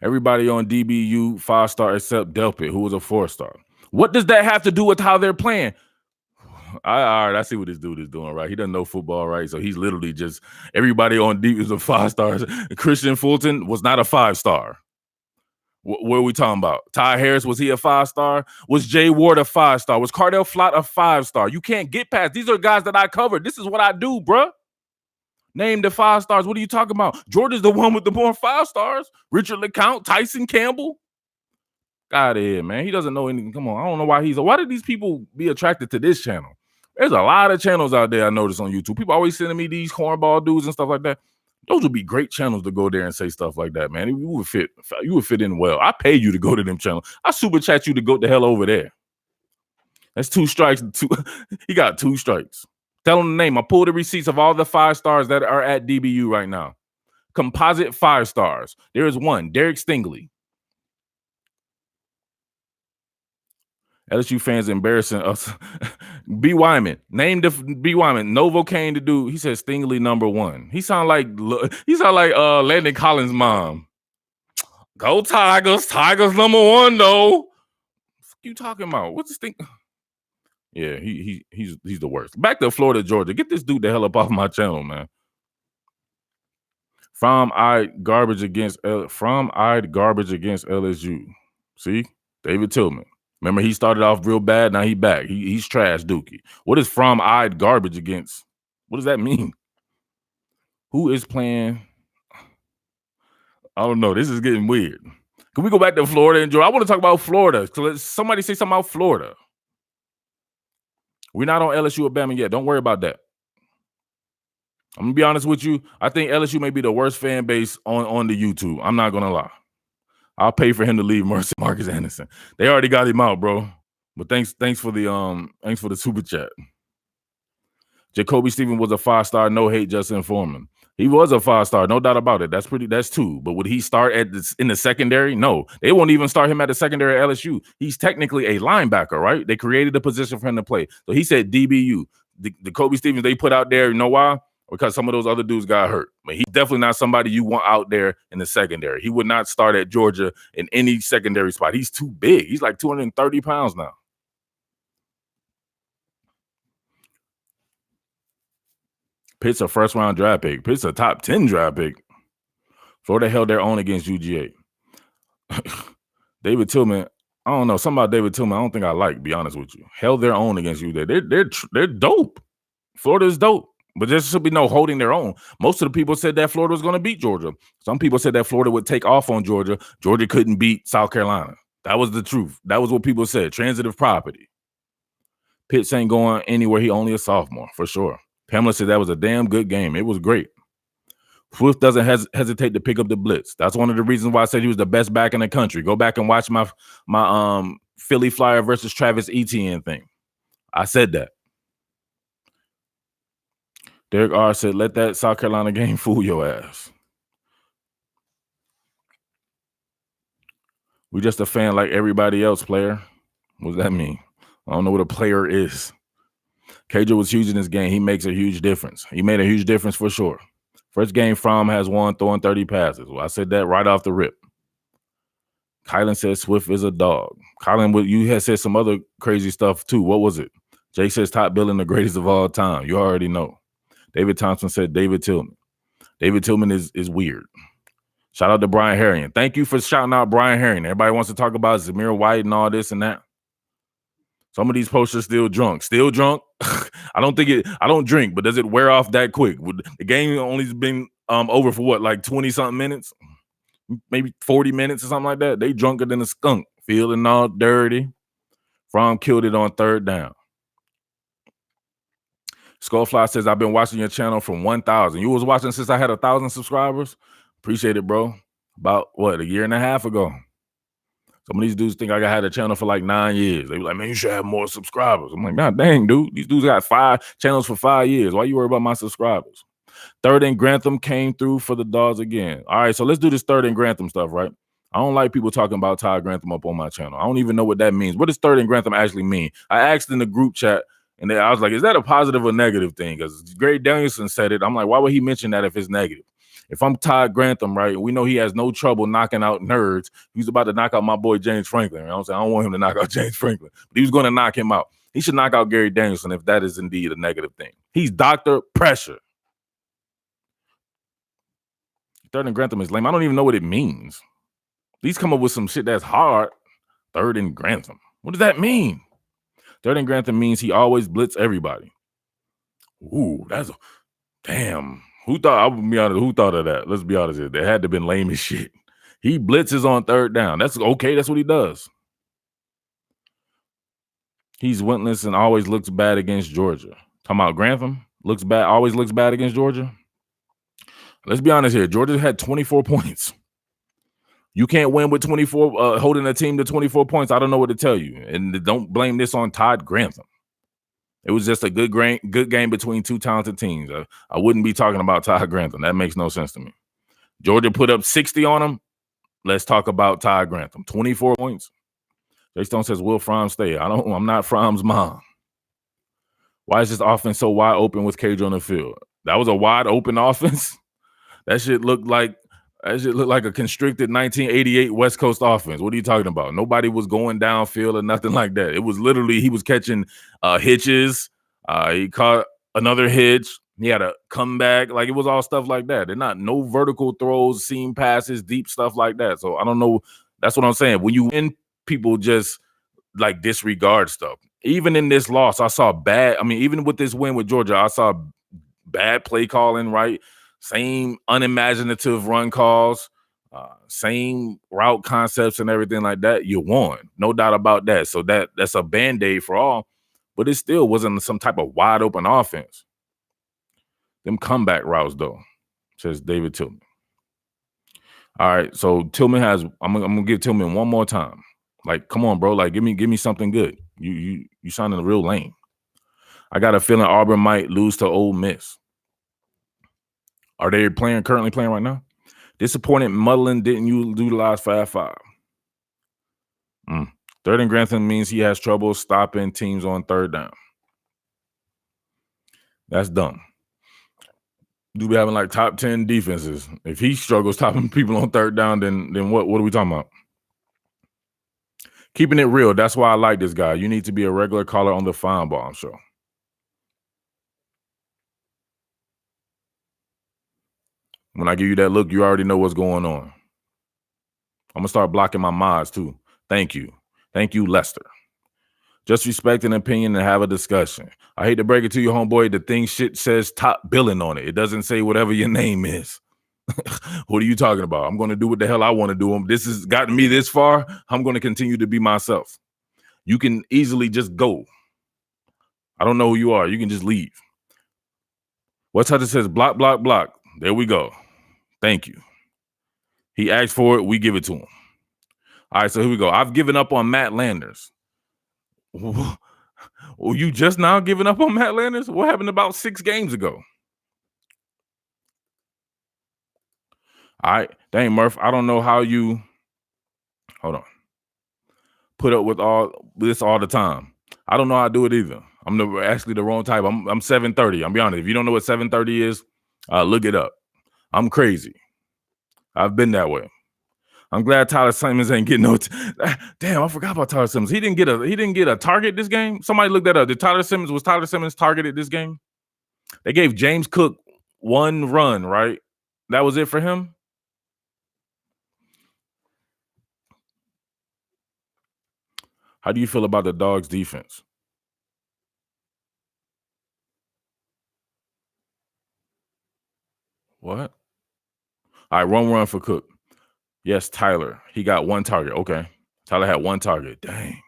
Everybody on DBU 5-star except Delpit, who was a 4-star. What does that have to do with how they're playing? All right, I see what this dude is doing, right? He doesn't know football, right? So he's literally just everybody on D is a 5-star. Christian Fulton was not a 5-star. What are we talking about? Ty Harris, was he a 5-star? Was Jay Ward a 5-star? Was Cardell Flott a 5-star? You can't get past. These are guys that I covered. This is what I do, bruh. Name the 5 stars. What are you talking about? Georgia's the one with the more 5 stars. Richard LeCounte, Tyson Campbell. Out of here, man. He doesn't know anything. Come on. I don't know why did these people be attracted to this channel? There's a lot of channels out there I notice on YouTube. People always sending me these cornball dudes and stuff like that. Those would be great channels to go there and say stuff like that, man. You would fit in well. I pay you to go to them channels. I super chat you to go the hell over there. That's 2 strikes. He got 2 strikes. Tell him the name. I pulled the receipts of all the 5 stars that are at DBU right now. Composite 5 stars. There is one, Derek Stingley. LSU fans embarrassing us. B. Wyman. Name the B. Wyman. Novocaine to do. He said Stingley number 1. He sound like Landon Collins' mom. Go Tigers. Tigers number 1 though. What you talking about? What's this thing? Yeah, he's the worst. Back to Florida, Georgia. Get this dude the hell up off my channel, man. Fromm-eyed garbage against LSU. See? David Tillman. Remember, he started off real bad. Now he back. He's trash, Dookie. What is Fromm-eyed garbage against? What does that mean? Who is playing? I don't know. This is getting weird. Can we go back to Florida and Georgia? I want to talk about Florida. So let somebody say something about Florida. We're not on LSU or Bama yet. Don't worry about that. I'm going to be honest with you. I think LSU may be the worst fan base on the YouTube. I'm not going to lie. I'll pay for him to leave Marcus Anderson. They already got him out, bro. But thanks for the super chat. Jacoby Stevens was a 5-star. No hate, just informing. He was a 5-star, no doubt about it. That's 2. But would he start in the secondary? No. They won't even start him at the secondary at LSU. He's technically a linebacker, right? They created a position for him to play. So he said DBU. The Kobe Stevens they put out there, you know why? because some of those other dudes got hurt. But he's definitely not somebody you want out there in the secondary. He would not start at Georgia in any secondary spot. He's too big. He's like 230 pounds now. Pitt's a first-round draft pick. Pitt's a top 10 draft pick. Florida held their own against UGA. David Tillman, I don't know. Something about David Tillman I don't think I like, to be honest with you. Held their own against UGA. They're dope. Florida is dope. But there should be no holding their own. Most of the people said that Florida was going to beat Georgia. Some people said that Florida would take off on Georgia. Georgia couldn't beat South Carolina. That was the truth. That was what people said. Transitive property. Pitts ain't going anywhere. He only a sophomore, for sure. Pamela said that was a damn good game. It was great. Swift doesn't hesitate to pick up the blitz. That's one of the reasons why I said he was the best back in the country. Go back and watch my Philly Flyer versus Travis Etienne thing. I said that. Derek R. said, let that South Carolina game fool your ass. We just a fan like everybody else, player. What does that mean? I don't know what a player is. KJ was huge in this game. He makes a huge difference. He made a huge difference for sure. First game, Fromm has won throwing 30 passes. Well, I said that right off the rip. Kylan says Swift is a dog. Kylan, you had said some other crazy stuff too. What was it? Jay says top billing, the greatest of all time. You already know. David Thompson said David Tillman. David Tillman is weird. Shout out to Brian Harrion. Thank you for shouting out Brian Harrion. Everybody wants to talk about Zamir White and all this and that. Some of these posters still drunk. Still drunk? I don't drink, but does it wear off that quick? The game only been over for what, like 20-something minutes? Maybe 40 minutes or something like that. They drunker than a skunk, feeling all dirty. Fromm killed it on third down. Skullfly says, I've been watching your channel from 1,000. You was watching since I had 1,000 subscribers? Appreciate it, bro. About, what, a year and a half ago. Some of these dudes think I had a channel for like 9 years. They be like, man, you should have more subscribers. I'm like, God dang, dude. These dudes got 5 channels for 5 years. Why you worry about my subscribers? Third and Grantham came through for the Dogs again. All right, so let's do this third and Grantham stuff, right? I don't like people talking about Todd Grantham up on my channel. I don't even know what that means. What does third and Grantham actually mean? I asked in the group chat, and I was like, is that a positive or negative thing? Because Greg Danielson said it. I'm like, why would he mention that if it's negative? If I'm Todd Grantham, right, we know he has no trouble knocking out nerds. He's about to knock out my boy James Franklin. You know what I'm saying? I don't want him to knock out James Franklin, but he was going to knock him out. He should knock out Gary Danielson if that is indeed a negative thing. He's Dr. Pressure. Third and Grantham is lame. I don't even know what it means. Please come up with some shit that's hard. Third and Grantham. What does that mean? Third and Grantham means he always blitz everybody. Ooh, that's damn. Who thought of that? Let's be honest here. That had to have been lame as shit. He blitzes on third down. That's okay. That's what he does. He's winless and always looks bad against Georgia. Talking about Grantham? Always looks bad against Georgia. Let's be honest here. Georgia had 24 points. You can't win with 24, holding a team to 24 points. I don't know what to tell you. And don't blame this on Todd Grantham. It was just a good game between two talented teams. I wouldn't be talking about Todd Grantham. That makes no sense to me. Georgia put up 60 on him. Let's talk about Todd Grantham. 24 points. Jay Stone says, will Fromm stay? I'm not Fromm's mom. Why is this offense so wide open with KJ on the field? That was a wide open offense. That shit looked like a constricted 1988 West Coast offense. What are you talking about? Nobody was going downfield or nothing like that. It was literally he was catching hitches. He caught another hitch. He had a comeback. Like, it was all stuff like that. They're not no vertical throws, seam passes, deep stuff like that. So I don't know. That's what I'm saying. When you win, people just like disregard stuff. Even in this loss, I saw bad. I mean, even with this win with Georgia, I saw bad play calling, right? Same unimaginative run calls, same route concepts and everything like that. You won. No doubt about that. So that's a Band-Aid for all, but it still wasn't some type of wide open offense. Them comeback routes, though, says David Tillman. All right, so Tillman has. I'm gonna give Tillman one more time. Like, come on, bro. Like, give me something good. You sounding real lame. I got a feeling Auburn might lose to Ole Miss. Are they currently playing right now? Disappointed Muddlin didn't utilize 5-5. Third and Grantham means he has trouble stopping teams on third down. That's dumb. Do be having like top 10 defenses. If he struggles stopping people on third down, then what are we talking about? Keeping it real. That's why I like this guy. You need to be a regular caller on the Fine Bomb Show. When I give you that look, you already know what's going on. I'm gonna start blocking my mods too. Thank you, Lester. Just respect an opinion and have a discussion. I hate to break it to you, homeboy. The thing shit says top billing on it. It doesn't say whatever your name is. What are you talking about? I'm going to do what the hell I want to do. This has gotten me this far. I'm going to continue to be myself. You can easily just go. I don't know who you are. You can just leave. What's how it says block, block, block. There we go. Thank you. He asked for it. We give it to him. All right, so here we go. I've given up on Matt Landers. Well, you just now giving up on Matt Landers? What happened about 6 games ago? All right. Dang, Murph. I don't know how you hold on. Put up with all this all the time. I don't know how to do it either. I'm actually the wrong type. I'm 730. I'm be honest. If you don't know what 730 is, look it up. I'm crazy. I've been that way. I'm glad Tyler Simmons ain't getting no. Damn, I forgot about Tyler Simmons. He didn't get a target this game. Somebody look that up. Was Tyler Simmons targeted this game? They gave James Cook 1 run, right? That was it for him. How do you feel about the Dogs' defense? What? All right, 1 run for Cook. Yes, Tyler. He got 1 target. Okay. Tyler had 1 target. Dang.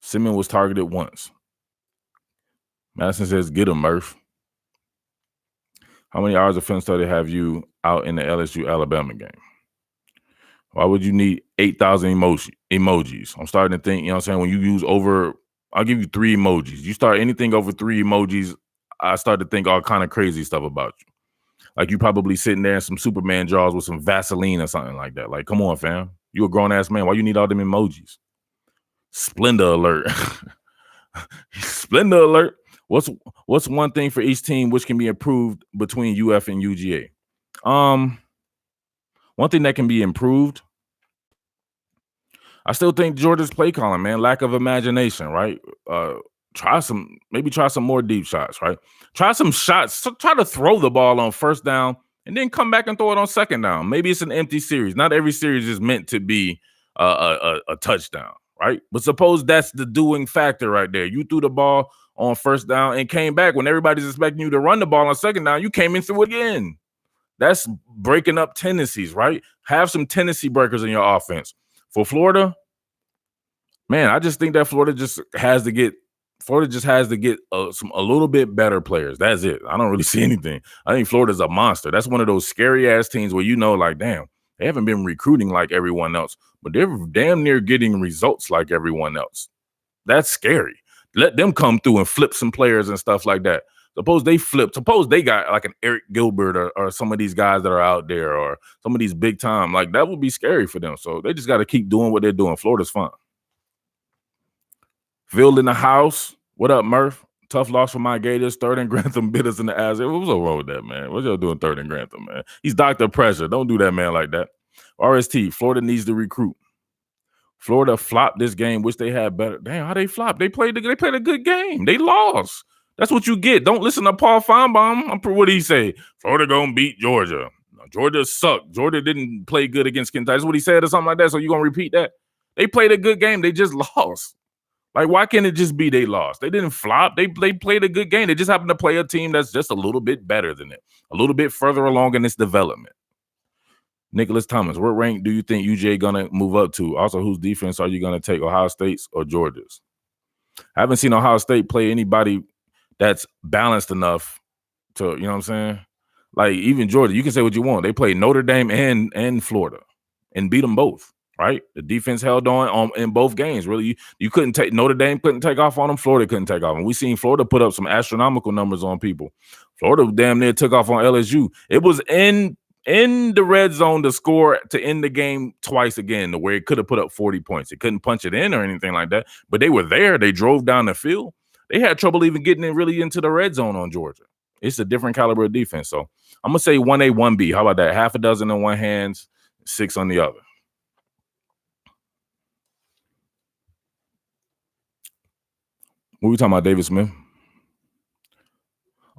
Simmons was targeted once. Madison says, get him, Murph. How many hours of film study have you out in the LSU Alabama game? Why would you need 8,000 emojis? I'm starting to think, you know what I'm saying? When you use over, I'll give you 3 emojis. You start anything over 3 emojis, I start to think all kind of crazy stuff about you. Like you probably sitting there in some Superman drawers with some Vaseline or something like that. Like, come on, fam. You a grown-ass man. Why you need all them emojis? Splendor alert. Splendor alert. What's one thing for each team which can be improved between UF and UGA? One thing that can be improved, I still think Georgia's play calling, man, lack of imagination, right? Try some more deep shots, right? Try some shots. Try to throw the ball on first down and then come back and throw it on second down. Maybe it's an empty series. Not every series is meant to be a touchdown, right? But suppose that's the doing factor right there. You threw the ball on first down and came back when everybody's expecting you to run the ball on second down. You came in through it again. That's breaking up tendencies, right? Have some tendency breakers in your offense. For Florida, man, I just think that Florida just has to get a little bit better players. That's it. I don't really see anything. I think Florida's a monster. That's one of those scary ass teams where you know, like, damn, they haven't been recruiting like everyone else, but they're damn near getting results like everyone else. That's scary. Let them come through and flip some players and stuff like that. Suppose they flip. Suppose they got like an Eric Gilbert or some of these guys that are out there or some of these big time. Like that would be scary for them. So they just got to keep doing what they're doing. Florida's fun. Phil in the house. What up, Murph? Tough loss for my Gators. Third and Grantham bit us in the ass. What was wrong with that, man? What y'all doing third and Grantham, man? He's Dr. Pressure. Don't do that, man, like that. RST, Florida needs to recruit. Florida flopped this game. Wish they had better. Damn, how they flopped? They played a good game. They lost. That's what you get. Don't listen to Paul Feinbaum. What did he say? Florida gonna beat Georgia. No, Georgia sucked. Georgia didn't play good against Kentucky. That's what he said or something like that. So you gonna repeat that? They played a good game. They just lost. Like, why can't it just be they lost? They didn't flop. They played a good game. They just happened to play a team that's just a little bit better than it, a little bit further along in its development. Nicholas Thomas, what rank do you think UGA gonna move up to? Also, whose defense are you gonna take, Ohio State's or Georgia's? I haven't seen Ohio State play anybody that's balanced enough to, you know what I'm saying? Like, even Georgia, you can say what you want. They played Notre Dame and Florida and beat them both, right? The defense held on in both games. Really, you couldn't take Notre Dame couldn't take off on them. Florida couldn't take off. And we seen Florida put up some astronomical numbers on people. Florida damn near took off on LSU. It was in the red zone to score to end the game twice again, to where it could have put up 40 points. It couldn't punch it in or anything like that. But they were there. They drove down the field. They had trouble even getting really into the red zone on Georgia. It's a different caliber of defense. So I'm gonna say 1A, 1B. How about that? Half a dozen in one hand, 6 on the other. What are we talking about, David Smith?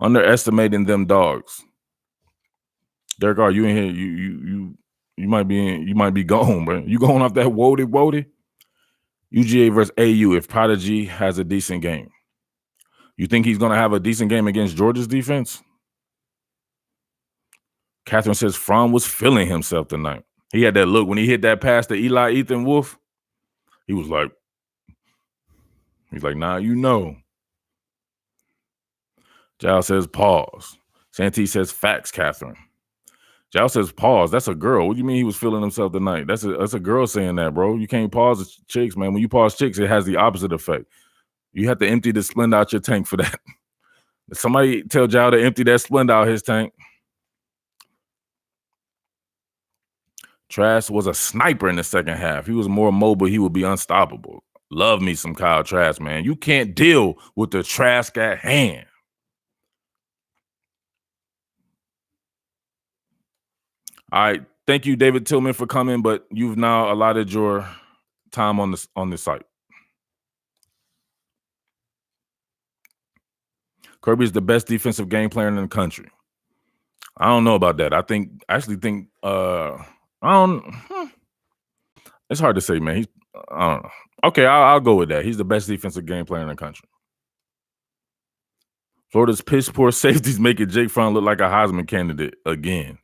Underestimating them dogs. Derek R, you in here? You might be gone, bro. You going off that woody? UGA versus AU. If Prodigy has a decent game, you think he's gonna have a decent game against Georgia's defense? Catherine says Fromm was feeling himself tonight. He had that look when he hit that pass to Ethan Wolf. He's like, nah, you know. Giles says pause. Santee says facts, Catherine. Giles says pause. That's a girl. What do you mean he was feeling himself tonight? That's a girl saying that, bro. You can't pause chicks, man. When you pause chicks, it has the opposite effect. You have to empty the Splenda out your tank for that. Somebody tell Giles to empty that Splenda out his tank. Trask was a sniper in the second half. He was more mobile. He would be unstoppable. Love me some Kyle Trask, man. You can't deal with the Trask at hand. All right. Thank you, David Tillman, for coming, but you've now allotted your time on this site. Kirby is the best defensive game player in the country. I don't know about that. I actually think it's hard to say, man. I don't know. Okay, I'll go with that. He's the best defensive game player in the country. Florida's piss poor safeties making Jake Fromm look like a Heisman candidate again.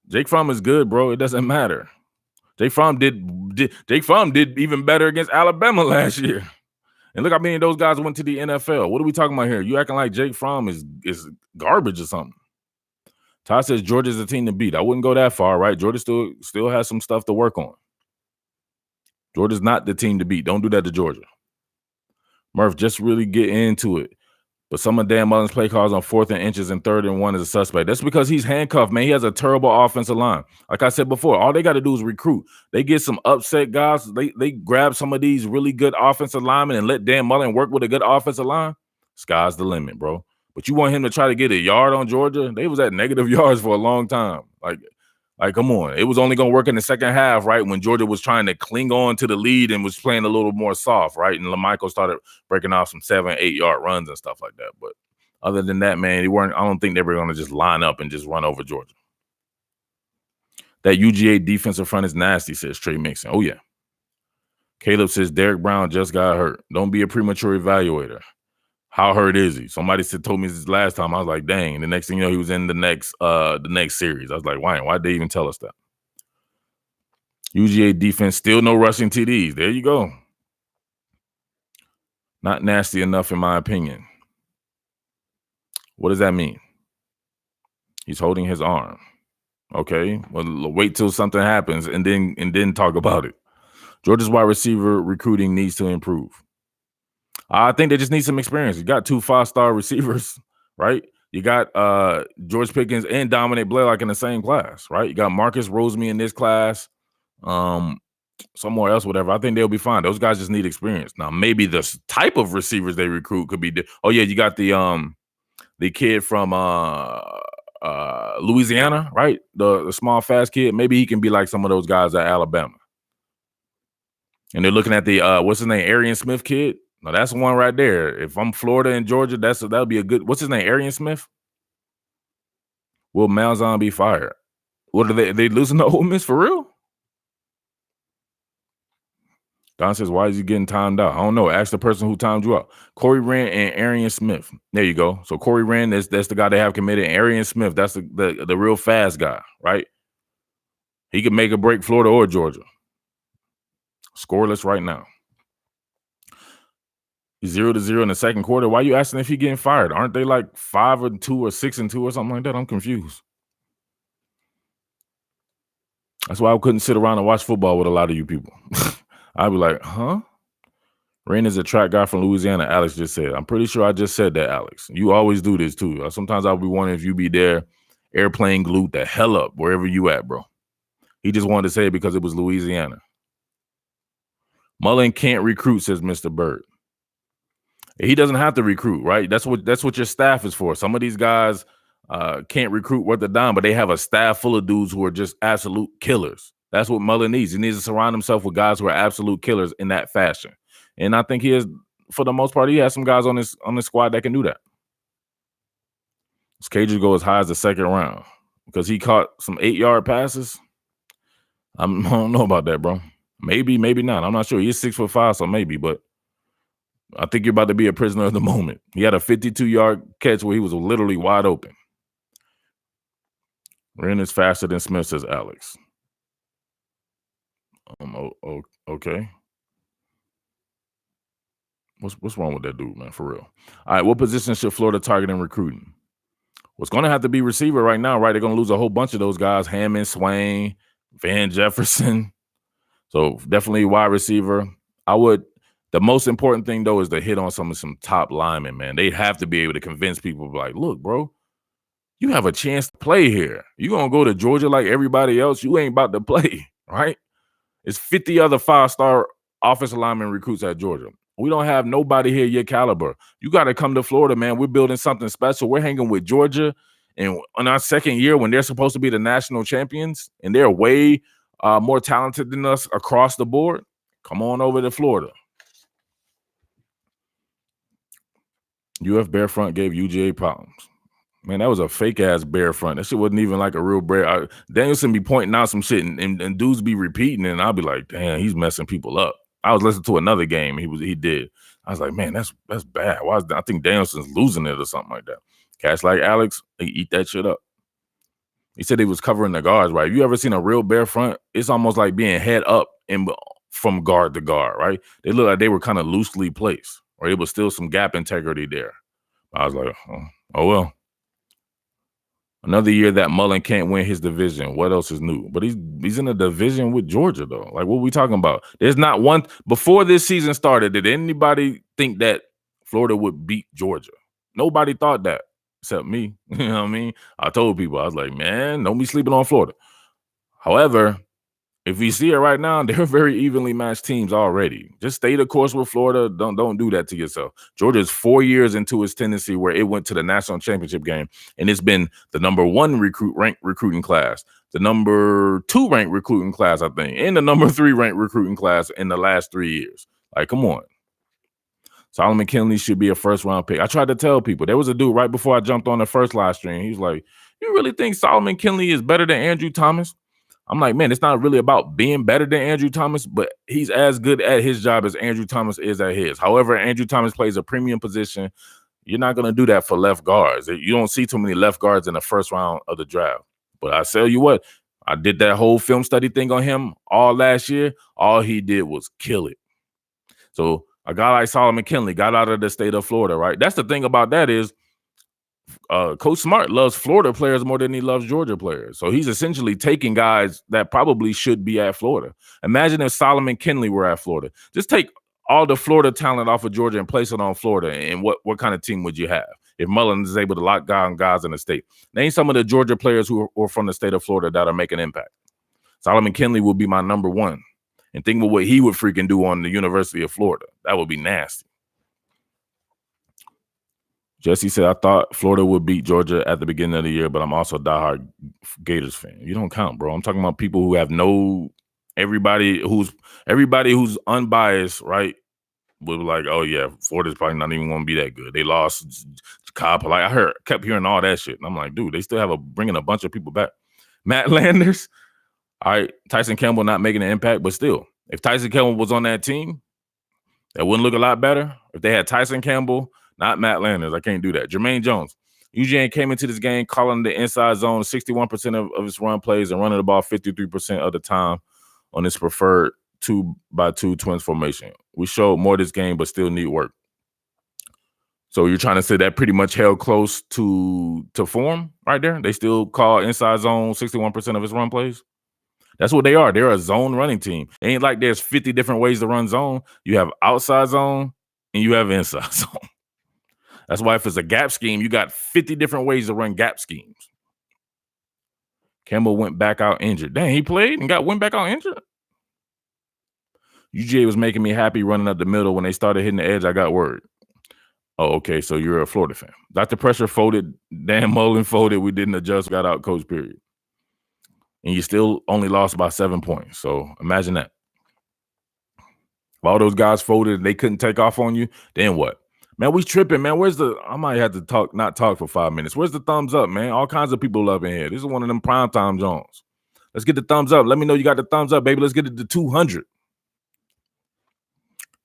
Jake Fromm is good, bro. It doesn't matter. Jake Fromm did even better against Alabama last year. And look how many of those guys went to the NFL. What are we talking about here? You acting like Jake Fromm is garbage or something. Todd says Georgia's a team to beat. I wouldn't go that far, right? Georgia still has some stuff to work on. Georgia's not the team to beat. Don't do that to Georgia. Murph, just really get into it. But some of Dan Mullen's play calls on 4th and inches and 3rd and 1 is a suspect. That's because he's handcuffed, man. He has a terrible offensive line. Like I said before, all they got to do is recruit. They get some upset guys. They grab some of these really good offensive linemen and let Dan Mullen work with a good offensive line. Sky's the limit, bro. But you want him to try to get a yard on Georgia? They was at negative yards for a long time. Like, come on. It was only going to work in the second half, right, when Georgia was trying to cling on to the lead and was playing a little more soft, right? And LaMichael started breaking off some 7-8 yard runs and stuff like that. But other than that, man, I don't think they were going to just line up and just run over Georgia. That UGA defensive front is nasty, says Trey Mixon. Oh, yeah. Caleb says Derek Brown just got hurt. Don't be a premature evaluator. How hurt is he? Somebody told me this last time. I was like, dang. And the next thing you know, he was in the next series. I was like, why'd they even tell us that? UGA defense, still no rushing TDs. There you go. Not nasty enough, in my opinion. What does that mean? He's holding his arm. Okay. Well, wait till something happens and then talk about it. Georgia's wide receiver recruiting needs to improve. I think they just need some experience. You got 2 5-star receivers, right? You got George Pickens and Dominic Blaylock in the same class, right? You got Marcus Rosemy in this class, somewhere else, whatever. I think they'll be fine. Those guys just need experience. Now, maybe the type of receivers they recruit could be. You got the kid from Louisiana, right? The small, fast kid. Maybe he can be like some of those guys at Alabama. And they're looking at the what's his name, Arian Smith kid. Now that's one right there. If I'm Florida and Georgia, that'll be a good. What's his name, Arian Smith? Will Malzahn be fired? What are they losing to Ole Miss for real? Don says, why is he getting timed out? I don't know. Ask the person who timed you out. Corey Rand and Arian Smith. There you go. So Corey Rand, that's the guy they have committed. And Arian Smith, that's the real fast guy, right? He could make or break Florida or Georgia. Scoreless right now. 0-0 in the second quarter. Why are you asking if he's getting fired? Aren't they like 5-2 or 6-2 or something like that? I'm confused. That's why I couldn't sit around and watch football with a lot of you people. I'd be like, huh? Rain is a track guy from Louisiana, Alex just said. I'm pretty sure I just said that, Alex. You always do this too. Sometimes I'll be wondering if you be there, airplane glued the hell up wherever you at, bro. He just wanted to say it because it was Louisiana. Mullen can't recruit, says Mr. Bird. He doesn't have to recruit, right? That's what your staff is for. Some of these guys can't recruit worth a dime, but they have a staff full of dudes who are just absolute killers. That's what Mullen needs. He needs to surround himself with guys who are absolute killers in that fashion. And I think he is, for the most part, he has some guys on this squad that can do that. His cages go as high as the second round because he caught some 8-yard passes. I don't know about that, bro. Maybe, maybe not. I'm not sure. He's 6'5", so maybe, but I think you're about to be a prisoner of the moment. He had a 52-yard catch where he was literally wide open. Ren is faster than Smith, says Alex. Okay. What's wrong with that dude, man? For real. All right, what position should Florida target in recruiting? What's going to have to be receiver right now, right? They're going to lose a whole bunch of those guys: Hammond, Swain, Van Jefferson. So definitely wide receiver. The most important thing though is to hit on some top linemen, man. They have to be able to convince people, like, look, bro, you have a chance to play here. You're going to go to Georgia like everybody else. You ain't about to play, right? It's 50 other 5-star offensive lineman recruits at Georgia. We don't have nobody here your caliber. You got to come to Florida, man. We're building something special. We're hanging with Georgia. And on our second year, when they're supposed to be the national champions, and they're way more talented than us across the board, come on over to Florida. UF Bear Front gave UGA problems. Man, that was a fake-ass bear front. That shit wasn't even like a real bear. Danielson be pointing out some shit, and dudes be repeating it, and I'll be like, damn, he's messing people up. I was listening to another game he did. I was like, man, that's bad. I think Danielson's losing it or something like that. Cats like Alex, they eat that shit up. He said he was covering the guards, right? If you ever seen a real bear front, it's almost like being head up from guard to guard, right? They look like they were kind of loosely placed, or it was still some gap integrity there. I was like, oh well. Another year that Mullen can't win his division. What else is new? But he's in a division with Georgia, though. Like, what are we talking about? There's not one. Before this season started, did anybody think that Florida would beat Georgia? Nobody thought that except me. You know what I mean? I told people, I was like, man, don't be sleeping on Florida. However, if we see it right now, they're very evenly matched teams already. Just stay the course with Florida. Don't do that to yourself. Georgia's 4 years into its tendency where it went to the national championship game, and it's been the number 1 ranked recruiting class, the number 2 ranked recruiting class, I think, and the number 3 ranked recruiting class in the last 3 years. Like, come on. Solomon Kinley should be a first-round pick. I tried to tell people. There was a dude right before I jumped on the first live stream. He was like, you really think Solomon Kinley is better than Andrew Thomas? I'm like, man, it's not really about being better than Andrew Thomas, but he's as good at his job as Andrew Thomas is at his. However, Andrew Thomas plays a premium position. You're not going to do that for left guards. You don't see too many left guards in the first round of the draft. But I tell you what, I did that whole film study thing on him all last year. All he did was kill it. So a guy like Solomon Kinley got out of the state of Florida, right? That's the thing about that is Coach Smart loves Florida players more than he loves Georgia players. So he's essentially taking guys that probably should be at Florida. Imagine if Solomon Kinley were at Florida. Just take all the Florida talent off of Georgia and place it on Florida, and what kind of team would you have if Mullen is able to lock down guys in the state? Name some of the Georgia players who are from the state of Florida that are making impact. Solomon Kinley would be my number 1. And think of what he would freaking do on the University of Florida. That would be nasty. Jesse said, I thought Florida would beat Georgia at the beginning of the year, but I'm also a diehard Gators fan. You don't count, bro. I'm talking about people who have everybody who's unbiased, right? Was like, oh yeah, Florida's probably not even going to be that good. They lost Cobb. Like kept hearing all that shit. And I'm like, dude, they still have bringing a bunch of people back. Matt Landers, all right, Tyson Campbell not making an impact, but still, if Tyson Campbell was on that team, that wouldn't look a lot better. If they had Tyson Campbell, not Matt Landers. I can't do that. Jermaine Jones. UGA came into this game calling the inside zone 61% of its run plays and running the ball 53% of the time on its preferred 2x2 twins formation. We showed more this game, but still need work. So you're trying to say that pretty much held close to form right there? They still call inside zone 61% of its run plays? That's what they are. They're a zone running team. It ain't like there's 50 different ways to run zone. You have outside zone and you have inside zone. That's why if it's a gap scheme, you got 50 different ways to run gap schemes. Campbell went back out injured. Dang, he played and went back out injured? UGA was making me happy running up the middle. When they started hitting the edge, I got worried. Oh, okay. So you're a Florida fan. Dr. Pressure folded. Dan Mullen folded. We didn't adjust. Got out coach, period. And you still only lost by 7 points. So imagine that. If all those guys folded and they couldn't take off on you, then what? Man, we tripping, man. I might have to not talk for 5 minutes. Where's the thumbs up, man? All kinds of people up in here. This is one of them primetime Jones. Let's get the thumbs up. Let me know you got the thumbs up, baby. Let's get it to 200.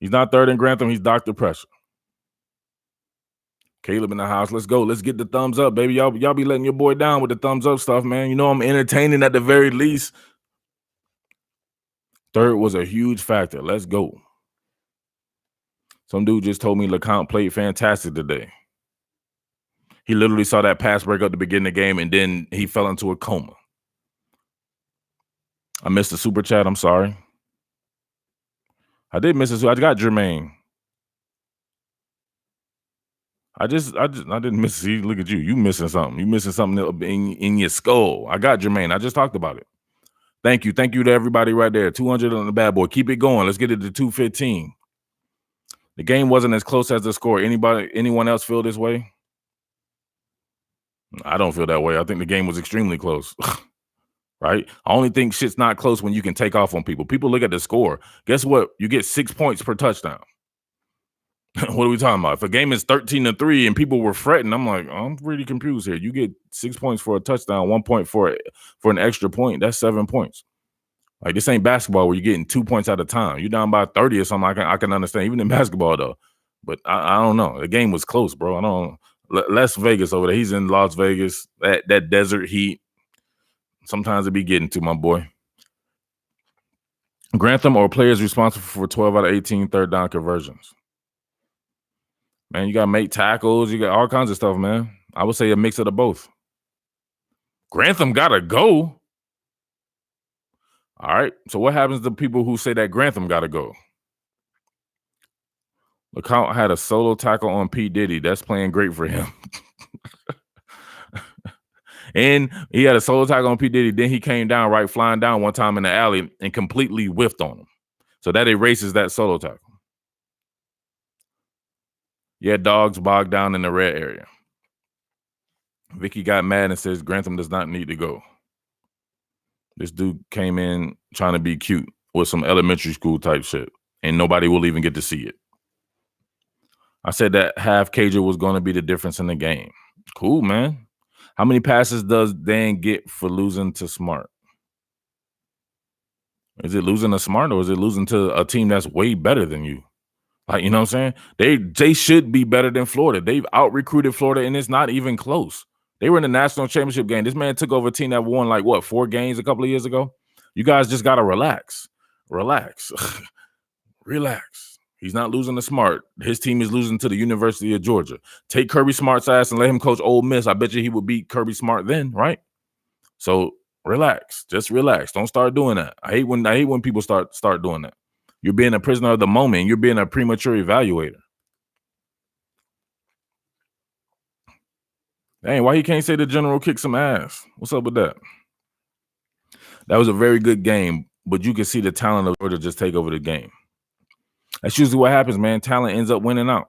He's not third in Grantham. He's Dr. Pressure. Caleb in the house. Let's go. Let's get the thumbs up, baby. Y'all be letting your boy down with the thumbs up stuff, man. You know I'm entertaining at the very least. Third was a huge factor. Let's go. Some dude just told me LeCount played fantastic today. He literally saw that pass break at the beginning of the game, and then he fell into a coma. I missed the super chat. I'm sorry. I did miss it. I got Jermaine. I didn't miss it. Look at you. You missing something. You missing something in your skull. I got Jermaine. I just talked about it. Thank you. Thank you to everybody right there. 200 on the bad boy. Keep it going. Let's get it to 215. The game wasn't as close as the score. Anyone else feel this way? I don't feel that way. I think the game was extremely close. Right? I only think shit's not close when you can take off on people. People look at the score. Guess what? You get 6 points per touchdown. What are we talking about? If a game is 13-3 and people were fretting, I'm like, I'm pretty confused here. You get 6 points for a touchdown, 1 point for an extra point. That's 7 points. Like, this ain't basketball where you're getting 2 points at a time. You're down by 30 or something. I can understand, even in basketball though. But I don't know. The game was close, bro. I don't. Las Vegas over there. He's in Las Vegas. That desert heat. Sometimes it be getting to my boy. Grantham or players responsible for 12 out of 18 third down conversions. Man, you got to make tackles. You got all kinds of stuff, man. I would say a mix of the both. Grantham got to go. All right. So what happens to people who say that Grantham got to go? LeCount had a solo tackle on P. Diddy. That's playing great for him. And he had a solo tackle on P. Diddy. Then he came down, right, flying down one time in the alley and completely whiffed on him. So that erases that solo tackle. Yeah, dogs bogged down in the red area. Vicky got mad and says Grantham does not need to go. This dude came in trying to be cute with some elementary school type shit, and nobody will even get to see it. I said that half cager was going to be the difference in the game. Cool, man. How many passes does Dan get for losing to Smart? Is it losing to Smart, or is it losing to a team that's way better than you? Like, you know what I'm saying? They should be better than Florida. They've out-recruited Florida, and it's not even close. They were in the national championship game. This man took over a team that won, 4 games a couple of years ago? You guys just got to relax. Relax. Relax. He's not losing to Smart. His team is losing to the University of Georgia. Take Kirby Smart's ass and let him coach Ole Miss. I bet you he would beat Kirby Smart then, right? So relax. Just relax. Don't start doing that. I hate when people start doing that. You're being a prisoner of the moment. You're being a premature evaluator. Dang, why he can't say the general kicked some ass? What's up with that? That was a very good game, but you can see the talent of Georgia just take over the game. That's usually what happens, man. Talent ends up winning out.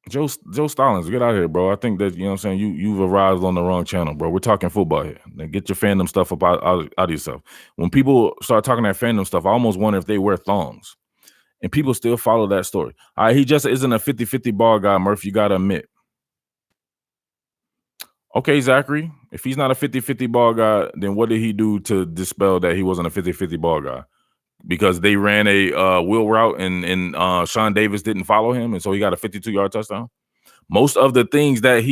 Joe Stallings, get out here, bro. I think that, you know what I'm saying, you've arrived on the wrong channel, bro. We're talking football here. Now get your fandom stuff up out of yourself. When people start talking that fandom stuff, I almost wonder if they wear thongs. And people still follow that story. All right, he just isn't a 50-50 ball guy, Murph. You got to admit. Okay, Zachary, if he's not a 50-50 ball guy, then what did he do to dispel that he wasn't a 50-50 ball guy? Because they ran a wheel route and Sean Davis didn't follow him, and so he got a 52-yard touchdown. Most of the plays that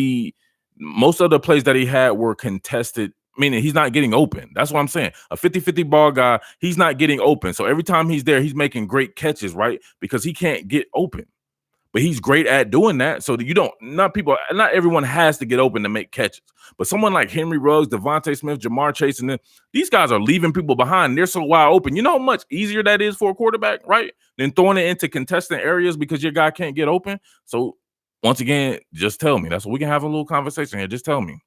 he had were contested, meaning he's not getting open. That's what I'm saying. A 50-50 ball guy, he's not getting open. So every time he's there, he's making great catches, right? Because he can't get open. But he's great at doing that. So that not everyone has to get open to make catches. But someone like Henry Ruggs, Devontae Smith, Jamar Chase, and these guys are leaving people behind. They're so wide open. You know how much easier that is for a quarterback, right? Than throwing it into contested areas because your guy can't get open. So once again, just tell me. That's what we can have a little conversation here. Just tell me.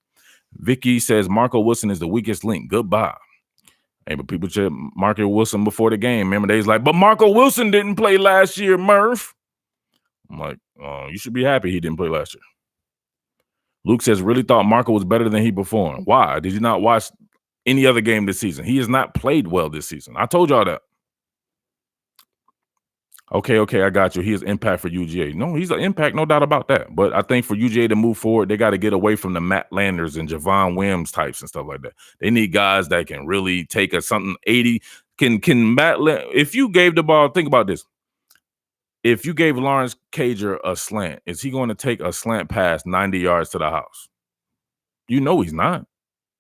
Vicky says Marco Wilson is the weakest link. Goodbye. Hey, but people said Marco Wilson before the game. Remember, they was like, but Marco Wilson didn't play last year, Murph. I'm like, you should be happy he didn't play last year. Luke says, really thought Marco was better than he performed. Why? Did you not watch any other game this season? He has not played well this season. I told y'all that. Okay, I got you. He is impact for UGA. No, he's an impact, no doubt about that. But I think for UGA to move forward, they got to get away from the Matt Landers and Javon Wims types and stuff like that. They need guys that can really take a something 80. Can Matt? If you gave the ball, think about this. If you gave Lawrence Cager a slant, is he going to take a slant pass 90 yards to the house? You know he's not.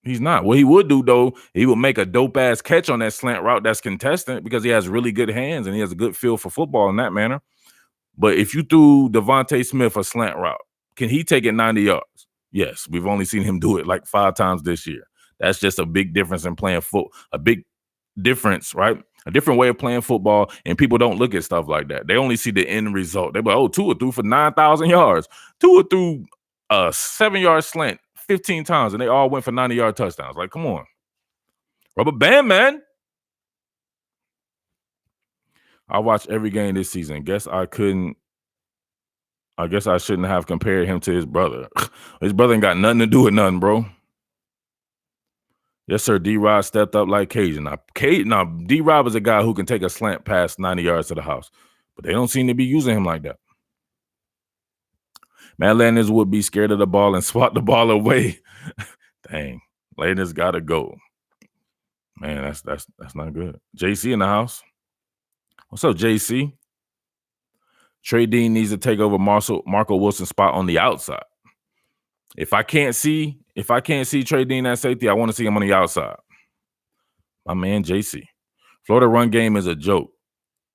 He's not. What he would do, though, he would make a dope-ass catch on that slant route that's contestant because he has really good hands and he has a good feel for football in that manner. But if you threw Devontae Smith a slant route, can he take it 90 yards? Yes. We've only seen him do it like 5 times this year. That's just a big difference in playing football. A big difference, right? A different way of playing football, and people don't look at stuff like that. They only see the end result. They're like, oh, Tua threw for 9,000 yards. Tua threw a 7-yard slant 15 times, and they all went for 90-yard touchdowns. Like, come on. Rubber band, man. I watched every game this season. Guess I shouldn't have compared him to his brother. His brother ain't got nothing to do with nothing, bro. Yes, sir. D-Rod stepped up like Cajun. Now, D-Rod is a guy who can take a slant pass 90 yards to the house, but they don't seem to be using him like that. Matt Landers would be scared of the ball and swat the ball away. Dang, Landers got to go. Man, that's not good. JC in the house. What's up, JC? Trey Dean needs to take over Marco Wilson's spot on the outside. If I can't see Trey Dean at safety, I want to see him on the outside. My man, JC. Florida run game is a joke.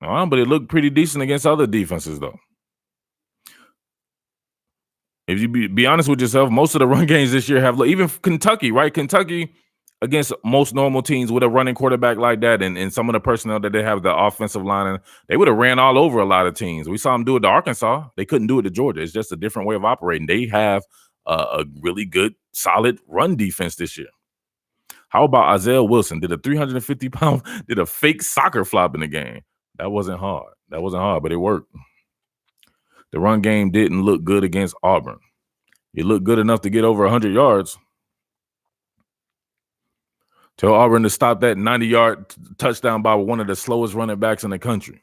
But it looked pretty decent against other defenses, though. If you be honest with yourself, most of the run games this year have, even Kentucky, right? Kentucky against most normal teams with a running quarterback like that and some of the personnel that they have, the offensive line, and they would have ran all over a lot of teams. We saw them do it to Arkansas. They couldn't do it to Georgia. It's just a different way of operating. They have a really good, solid run defense this year. How about Isaiah Wilson? Did a 350-pound, did a fake soccer flop in the game. That wasn't hard, but it worked. The run game didn't look good against Auburn. It looked good enough to get over 100 yards. Tell Auburn to stop that 90-yard touchdown by one of the slowest running backs in the country.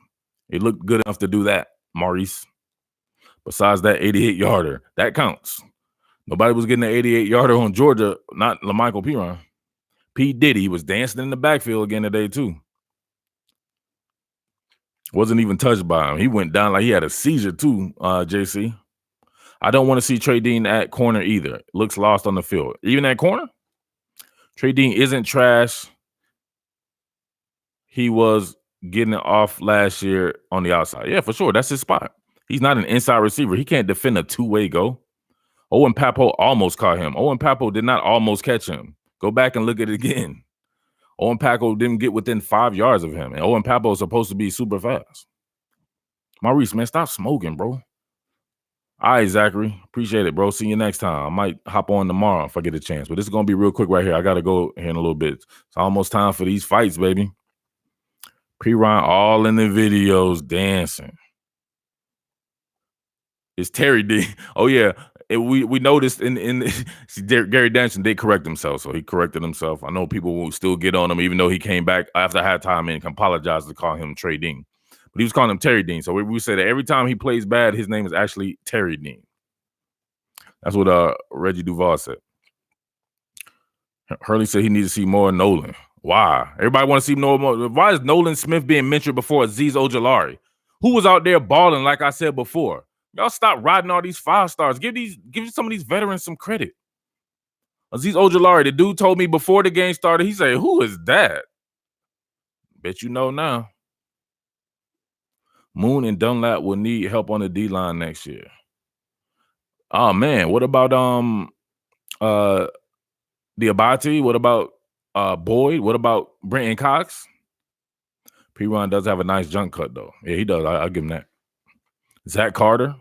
It looked good enough to do that, Maurice. Besides that 88-yarder, that counts. Nobody was getting an 88-yarder on Georgia, not LaMichael Piron. P. Diddy was dancing in the backfield again today, too. Wasn't even touched by him. He went down like he had a seizure, too, JC. I don't want to see Trey Dean at corner either. Looks lost on the field. Even at corner? Trey Dean isn't trash. He was getting it off last year on the outside. Yeah, for sure. That's his spot. He's not an inside receiver. He can't defend a two-way go. Owen Papo almost caught him. Owen Papo did not almost catch him. Go back and look at it again. Owen Papo didn't get within 5 yards of him. And Owen Papo is supposed to be super fast. Maurice, man, stop smoking, bro. All right, Zachary. Appreciate it, bro. See you next time. I might hop on tomorrow if I get a chance. But this is going to be real quick right here. I got to go here in a little bit. It's almost time for these fights, baby. P-Ron all in the videos dancing. It's Terry D. Oh, yeah. We noticed in Gary Danson did correct himself, so he corrected himself. I know people will still get on him, even though he came back after halftime and apologized to call him Trey Dean. But he was calling him Terry Dean. So we say that every time he plays bad, his name is actually Terry Dean. That's what Reggie Duval said. Hurley said he needs to see more Nolan. Why? Everybody want to see more. Why is Nolan Smith being mentioned before Azeez Ojulari, who was out there balling, like I said before? Y'all stop riding all these 5-stars. Give some of these veterans some credit. Azeez Ojulari, the dude told me before the game started, he said, who is that? Bet you know now. Moon and Dunlap will need help on the D-line next year. Oh, man. What about Diabate? What about Boyd? What about Brenton Cox? P-Ron does have a nice junk cut, though. Yeah, he does. I'll give him that. Zach Carter.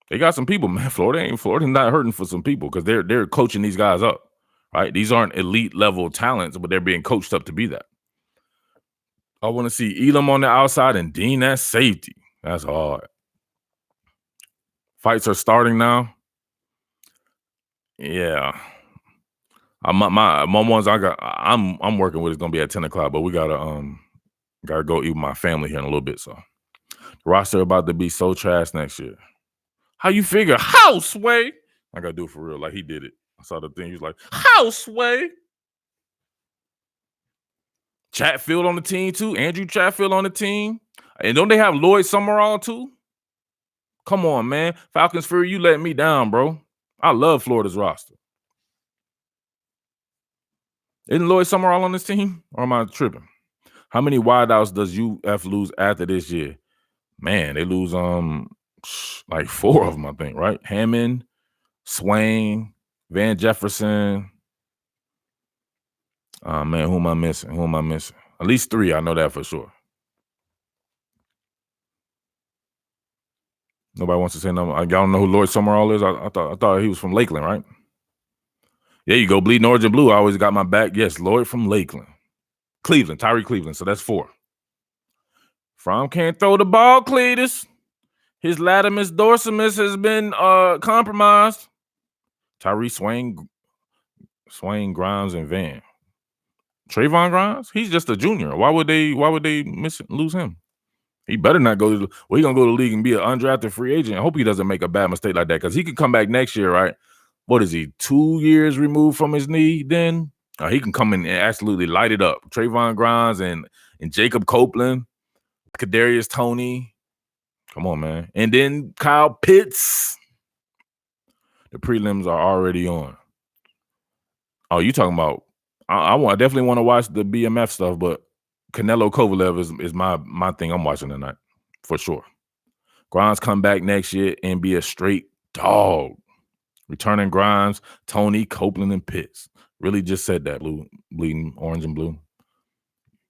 They got some people, man. Florida's not hurting for some people because they're coaching these guys up. right? These aren't elite level talents, but they're being coached up to be that. I want to see Elam on the outside and Dean at safety. That's hard. Fights are starting now. Yeah. My ones I'm working with is gonna be at 10 o'clock, but we gotta go eat with my family here in a little bit. So the roster about to be so trash next year. How you figure Houseway? I gotta do it for real, like he did it. I saw the thing, he was like, Houseway. Chatfield on the team too. Andrew Chatfield on the team. And don't they have Lloyd Summerall too? Come on, man. Falcons Fury, you let me down, bro. I love Florida's roster. Isn't Lloyd Summerall on this team? Or am I tripping? How many wideouts does UF lose after this year? Man, they lose like 4 of them, I think, right? Hammond, Swain, Van Jefferson. Man, who am I missing? At least 3, I know that for sure. Nobody wants to say nothing. Y'all don't know who Lloyd Summerall is? I thought he was from Lakeland, right? There you go. Bleeding Orange and Blue. I always got my back. Yes, Lloyd from Lakeland. Cleveland, Tyree Cleveland. So that's 4. Fromm can't throw the ball, Cletus. His latimus dorsimus has been compromised. Tyree Swain, Grimes, and Van. Trayvon Grimes? He's just a junior. Why would they lose him? He better not go to he gonna go to the league and be an undrafted free agent. I hope he doesn't make a bad mistake like that, because he could come back next year, right? What is he, 2 years removed from his knee then? He can come in and absolutely light it up. Trayvon Grimes and Jacob Copeland, Kadarius Toney. Come on, man. And then Kyle Pitts. The prelims are already on. Oh, you talking about? I definitely want to watch the BMF stuff, but Canelo Kovalev is my thing I'm watching tonight for sure. Grimes come back next year and be a straight dog. Returning Grimes, Toney, Copeland, and Pitts. Really just said that, Bleeding Orange and Blue.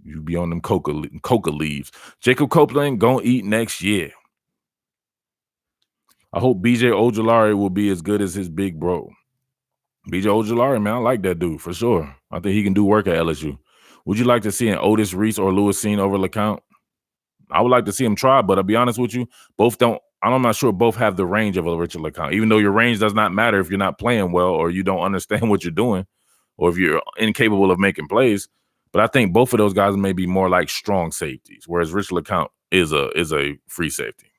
You be on them coca leaves. Jacob Copeland gonna eat next year. I hope BJ Ojolari will be as good as his big bro. BJ Ojolari, man, I like that dude for sure. I think he can do work at LSU. Would you like to see an Otis Reese or Lewis Seen over LeCount? I would like to see him try, but I'll be honest with you, both don't. I'm not sure both have the range of a Richard LeCount, even though your range does not matter if you're not playing well or you don't understand what you're doing or if you're incapable of making plays. But I think both of those guys may be more like strong safeties, whereas Richard LeCount is a free safety.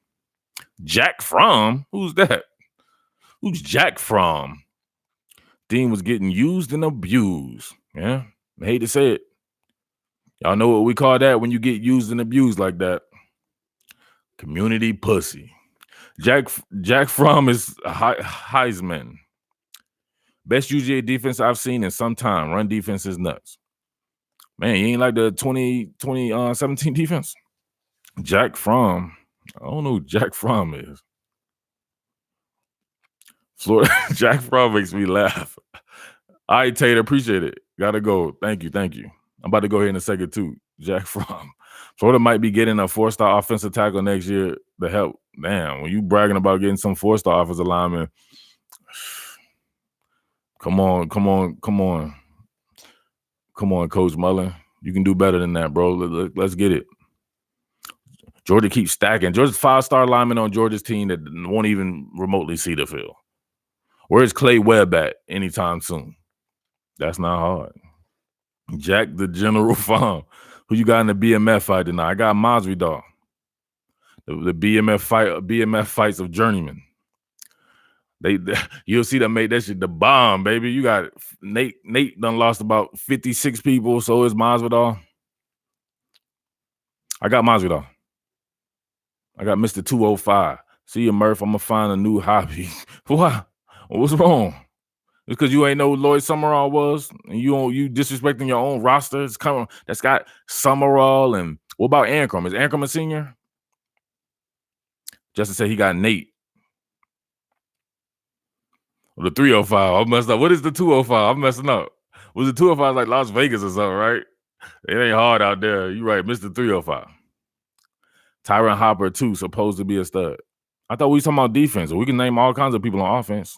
Jack Fromm? Who's that? Who's Jack Fromm? Dean was getting used and abused. Yeah, I hate to say it. Y'all know what we call that when you get used and abused like that? Community pussy. Jack Fromm is Heisman. Best UGA defense I've seen in some time. Run defense is nuts. Man, you ain't like the 2017 defense? Jack Fromm. I don't know who Jack Fromm is. Florida. Jack Fromm makes me laugh. All right, Tater, appreciate it. Gotta go. Thank you. I'm about to go here in a second too. Jack Fromm. Florida might be getting a 4-star offensive tackle next year to help. Damn, when you bragging about getting some 4-star offensive lineman, come on, Coach Mullen. You can do better than that, bro. Let's get it. Georgia keeps stacking. Georgia's 5-star lineman on Georgia's team that won't even remotely see the field. Where's Clay Webb at anytime soon? That's not hard. Jack the General Farm. Who you got in the BMF fight tonight? I got Masvidal. The BMF fights of journeyman. You'll see them make that shit the bomb, baby. You got Nate done lost about 56 people, so is Masvidal. I got Masvidal. I got Mr. 205. See you, Murph. I'm gonna find a new hobby. What? What's wrong? It's because you ain't know who Lloyd Summerall was, and you disrespecting your own roster. It's coming. That's got Summerall, and what about Ankrum? Is Ankrum a senior? Justin said he got Nate. Well, the 305. I messed up. What is the 205? I'm messing up. Was the 205 like Las Vegas or something, right? It ain't hard out there. You right, Mr. 305. Tyron Hopper, too, supposed to be a stud. I thought we was talking about defense. We can name all kinds of people on offense.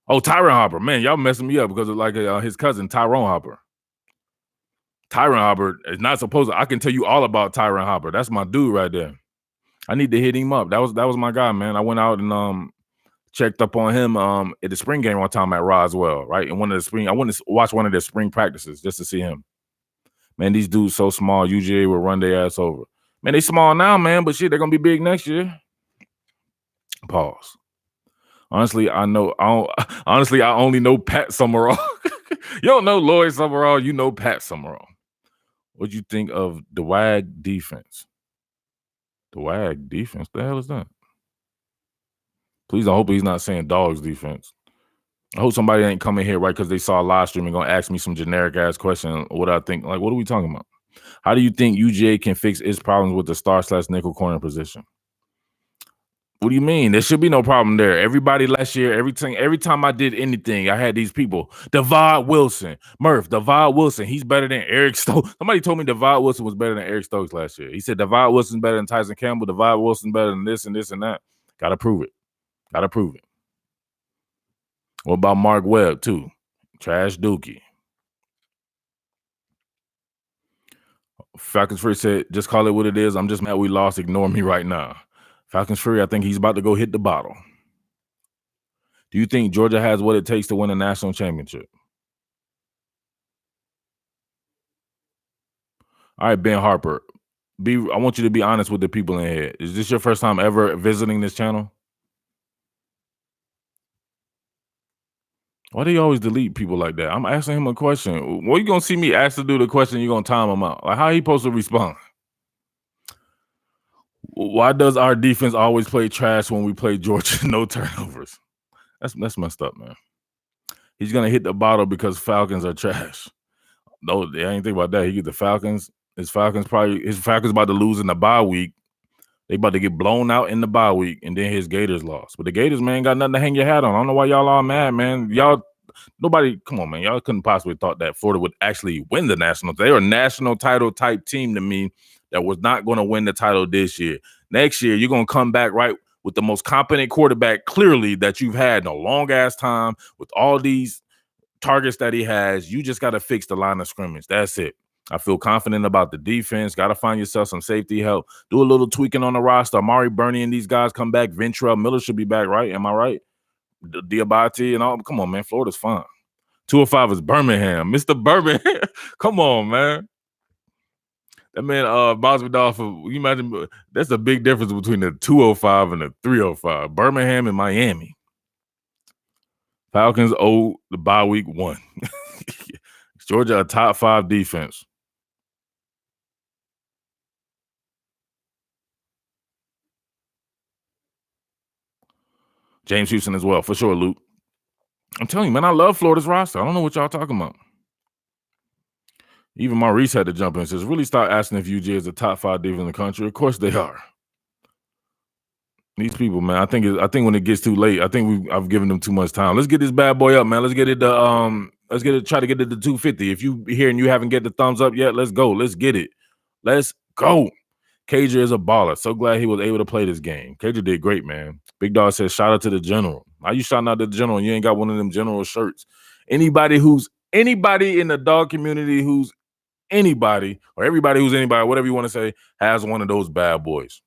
Oh, Tyron Hopper. Man, y'all messing me up because of like his cousin, Tyrone Hopper. Tyron Hopper is not supposed to. I can tell you all about Tyron Hopper. That's my dude right there. I need to hit him up. That was my guy, man. I went out and checked up on him at the spring game one time at Roswell, right? And one of the spring, I went to watch one of their spring practices just to see him. Man, these dudes so small, UGA will run their ass over. Man, they small now, man, but shit, they're gonna be big next year. Pause. Honestly, I only know Pat Summerall. You don't know Lloyd Summerall, you know Pat Summerall. What'd you think of the WAG defense? The WAG defense? The hell is that? Please, I hope he's not saying dogs defense. I hope somebody ain't coming here right because they saw a live stream and gonna ask me some generic ass question. What I think, like, what are we talking about? How do you think UGA can fix its problems with the star/nickel corner position? What do you mean? There should be no problem there. Everybody last year, every time I did anything, I had these people. Devad Wilson, Devad Wilson, he's better than Eric Stokes. Somebody told me Devad Wilson was better than Eric Stokes last year. He said Devad Wilson's better than Tyson Campbell. Devad Wilson's better than this and this and that. Gotta prove it. What about Mark Webb, too? Trash Dookie. Falcons Fury said, just call it what it is. I'm just mad we lost. Ignore me right now. Falcons Fury, I think he's about to go hit the bottle. Do you think Georgia has what it takes to win a national championship? All right, Ben Harper. I want you to be honest with the people in here. Is this your first time ever visiting this channel? Why do you always delete people like that? I'm asking him a question. What are you going to see me ask to do the question? You're going to time him out. Like, how he supposed to respond? Why does our defense always play trash when we play Georgia? No turnovers. That's messed up, man. He's gonna hit the bottle because Falcons are trash. No, I ain't think about that. He get the Falcons. His Falcons about to lose in the bye week. They about to get blown out in the bye week, and then his Gators lost. But the Gators, man, got nothing to hang your hat on. I don't know why y'all all mad, man. Come on, man. Y'all couldn't possibly thought that Florida would actually win the national. They were a national title type team to me that was not going to win the title this year. Next year, you're going to come back right with the most competent quarterback clearly that you've had in a long ass time with all these targets that he has. You just got to fix the line of scrimmage. That's it. I feel confident about the defense. Got to find yourself some safety help. Do a little tweaking on the roster. Amari Burney and these guys come back. Ventrell Miller should be back, right? Am I right? Diabate and all. Come on, man. Florida's fine. 205 is Birmingham. Mr. Birmingham. Come on, man. That man, Masvidal, you imagine that's a big difference between the 205 and the 305. Birmingham and Miami. Falcons owe the bye week 1. Georgia, a top 5 defense. James Houston as well, for sure, Luke. I'm telling you, man, I love Florida's roster. I don't know what y'all talking about. Even Maurice had to jump in and says, really start asking if UGA is a top 5 defense in the country. Of course they are. These people, man, I think when it gets too late, I've given them too much time. Let's get this bad boy up, man. Let's get it try to get it to 250. If you here and you haven't get the thumbs up yet, let's go. Let's get it. Let's go. Cager is a baller. So glad he was able to play this game. Cager did great, man. Big Dog says, shout out to the general. How you shouting out the general and you ain't got one of them general shirts? Anybody in the dog community who's anybody or everybody who's anybody, whatever you want to say, has one of those bad boys.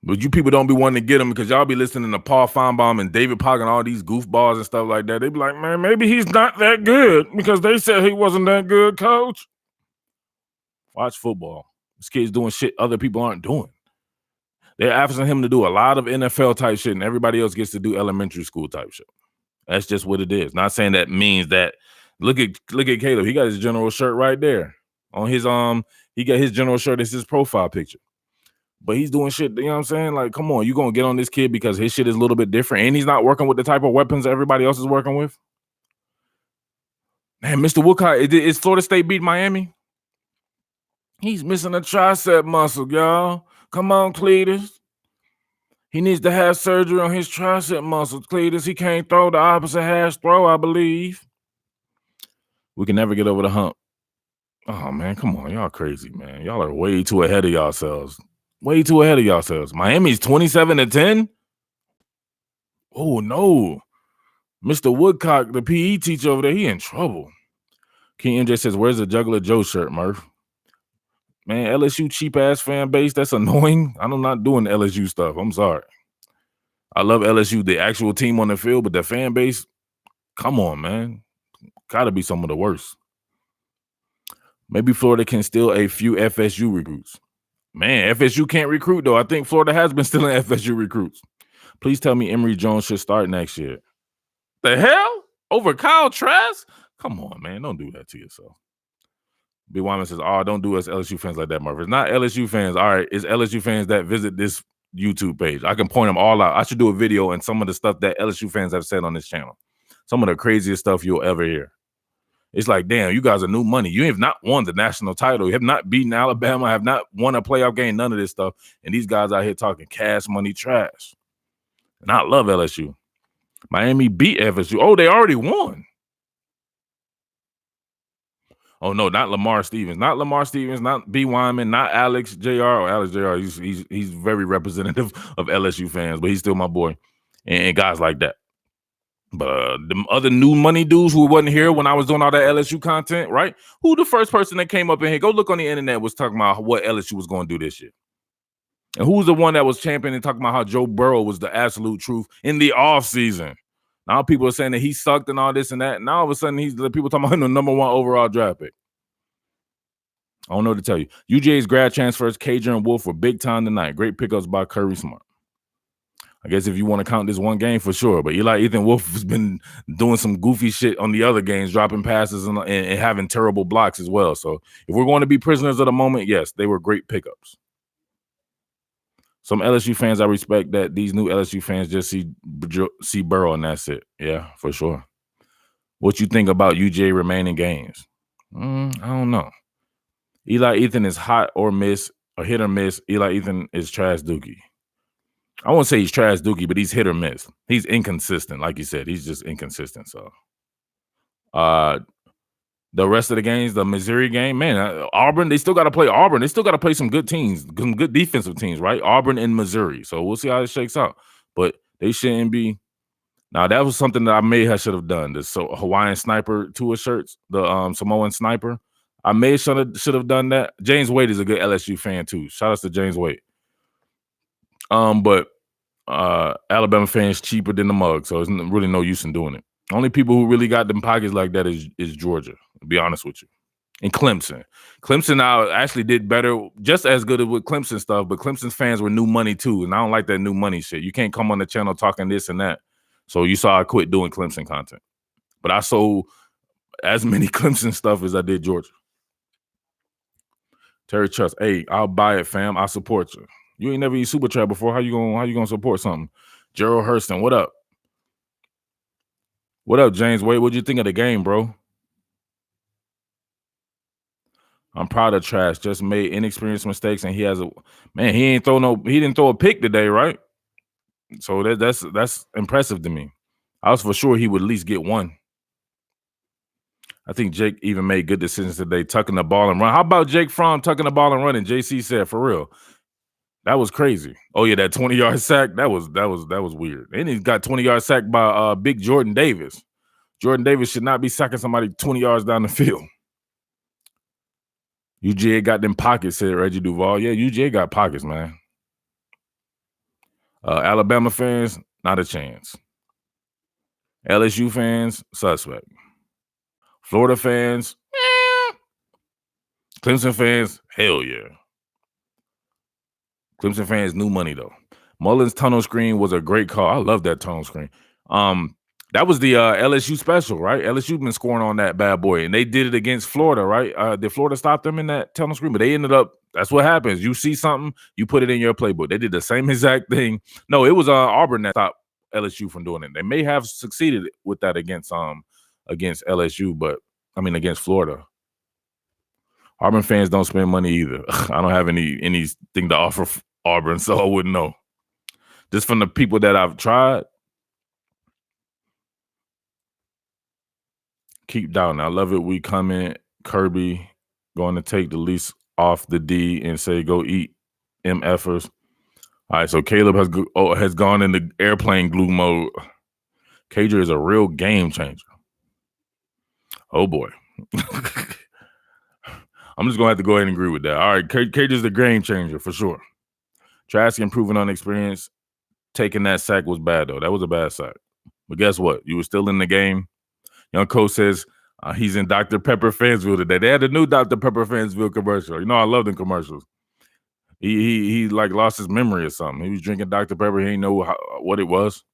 But you people don't be wanting to get them because y'all be listening to Paul Feinbaum and David Pock and all these goofballs and stuff like that. They be like, man, maybe he's not that good because they said he wasn't that good, coach. Watch football. This kid's doing shit other people aren't doing. They're asking him to do a lot of NFL type shit and everybody else gets to do elementary school type shit. That's just what it is. Not saying that means that. Look at Caleb. He got his general shirt right there. On his he got his general shirt as his profile picture. But he's doing shit, you know what I'm saying? Like, come on, you gonna get on this kid because his shit is a little bit different and he's not working with the type of weapons everybody else is working with. Man, Mr. Woodcock, is Florida State beat Miami? He's missing a tricep muscle, y'all. Come on, Cletus. He needs to have surgery on his tricep muscle, Cletus. He can't throw the opposite hash throw, I believe. We can never get over the hump. Oh, man, come on. Y'all crazy, man. Y'all are way too ahead of yourselves. Way too ahead of yourselves. Miami's 27-10? Oh no. Mr. Woodcock, the PE teacher over there, he in trouble. King MJ says, "Where's the Juggler Joe shirt, Murph?" Man, LSU cheap ass fan base. That's annoying. I'm not doing LSU stuff. I'm sorry. I love LSU, the actual team on the field, but the fan base, come on, man. Gotta be some of the worst. Maybe Florida can steal a few FSU recruits. Man, FSU can't recruit, though. I think Florida has been stealing FSU recruits. Please tell me Emory Jones should start next year. The hell? Over Kyle Trask? Come on, man. Don't do that to yourself. B. Wyman says, "Oh, don't do us LSU fans like that, Murph. It's not LSU fans. All right, it's LSU fans that visit this YouTube page. I can point them all out. I should do a video and some of the stuff that LSU fans have said on this channel. Some of the craziest stuff you'll ever hear. It's like, damn, you guys are new money. You have not won the national title. You have not beaten Alabama. Have not won a playoff game. None of this stuff. And these guys out here talking cash money trash. And I love LSU. Miami beat FSU. Oh, they already won. Oh no, not Lamar Stevens, not B. Wyman, not Alex Jr. or Alex Jr. He's very representative of LSU fans, but he's still my boy, and guys like that. But the other new money dudes who wasn't here when I was doing all that LSU content, right? Who the first person that came up in here? Go look on the internet was talking about what LSU was going to do this year, and who was the one that was championing talking about how Joe Burrow was the absolute truth in the offseason? Now people are saying that he sucked and all this and that. Now all of a sudden he's the people talking about him the number 1 overall draft pick. I don't know what to tell you. UGA's grad transfers, Cager and Wolf were big time tonight. Great pickups by Curry Smart. I guess if you want to count this one game for sure, but Ethan Wolf has been doing some goofy shit on the other games, dropping passes and having terrible blocks as well. So if we're going to be prisoners of the moment, yes, they were great pickups. Some LSU fans I respect that these new LSU fans just see Burrow and that's it. Yeah, for sure. What you think about UGA remaining games? I don't know. Eli Ethan is hot or miss, or hit or miss. Eli Ethan is trash dookie. I won't say he's trash dookie, but he's hit or miss. He's inconsistent, like you said. He's just inconsistent. So, the rest of the games, the Missouri game, man, Auburn, they still got to play Auburn. They still got to play some good teams, some good defensive teams, right? Auburn and Missouri. So we'll see how it shakes out. But they shouldn't be. Now, that was something that I should have done. The Hawaiian Sniper Tua shirts, the Samoan Sniper. I should have done that. James Wade is a good LSU fan too. Shout out to James Wade. But Alabama fans cheaper than the mug, so there's really no use in doing it. Only people who really got them pockets like that is Georgia, to be honest with you. And Clemson. Clemson now actually did better, just as good with Clemson stuff, but Clemson's fans were new money too, and I don't like that new money shit. You can't come on the channel talking this and that. So you saw I quit doing Clemson content. But I sold as many Clemson stuff as I did Georgia. Terry Trust, hey, I'll buy it, fam. I support you. You ain't never eat Super Trap before. How you gonna support something? Gerald Hurston, what up? What up, James Wade? What'd you think of the game, bro? I'm proud of Trash. Just made inexperienced mistakes, and he didn't throw a pick today, right? So that's impressive to me. I was for sure he would at least get one. I think Jake even made good decisions today, tucking the ball and run. How about Jake Fromm tucking the ball and running? JC said, for real. That was crazy. Oh yeah, that 20-yard sack. That was weird. And he got 20-yard sack by big Jordan Davis. Jordan Davis should not be sacking somebody 20 yards down the field. UGA got them pockets, said Reggie Duval. Yeah, UGA got pockets, man. Alabama fans, not a chance. LSU fans, suspect. Florida fans, Clemson fans, hell yeah. Clemson fans, new money though. Mullins tunnel screen was a great call. I love that tunnel screen. That was the LSU special, right? LSU been scoring on that bad boy, and they did it against Florida, right? Did Florida stop them in that tunnel screen? But they ended up. That's what happens. You see something, you put it in your playbook. They did the same exact thing. No, it was Auburn that stopped LSU from doing it. They may have succeeded with that against LSU, but I mean against Florida. Auburn fans don't spend money either. I don't have anything to offer Auburn, so I wouldn't know. Just from the people that I've tried. Keep down. I love it. We come in, Kirby going to take the lease off the D and say, go eat MFers. All right, so Caleb has gone into airplane glue mode. Cager is a real game changer. Oh boy. I'm just gonna have to go ahead and agree with that. All right, Cager's the game changer for sure. Trask improving on experience. Taking that sack was bad though. That was a bad sack. But guess what? You were still in the game. Young coach says he's in Dr. Pepper Fansville today. They had a new Dr. Pepper Fansville commercial. You know, I love them commercials. He like lost his memory or something. He was drinking Dr. Pepper. He didn't know what it was.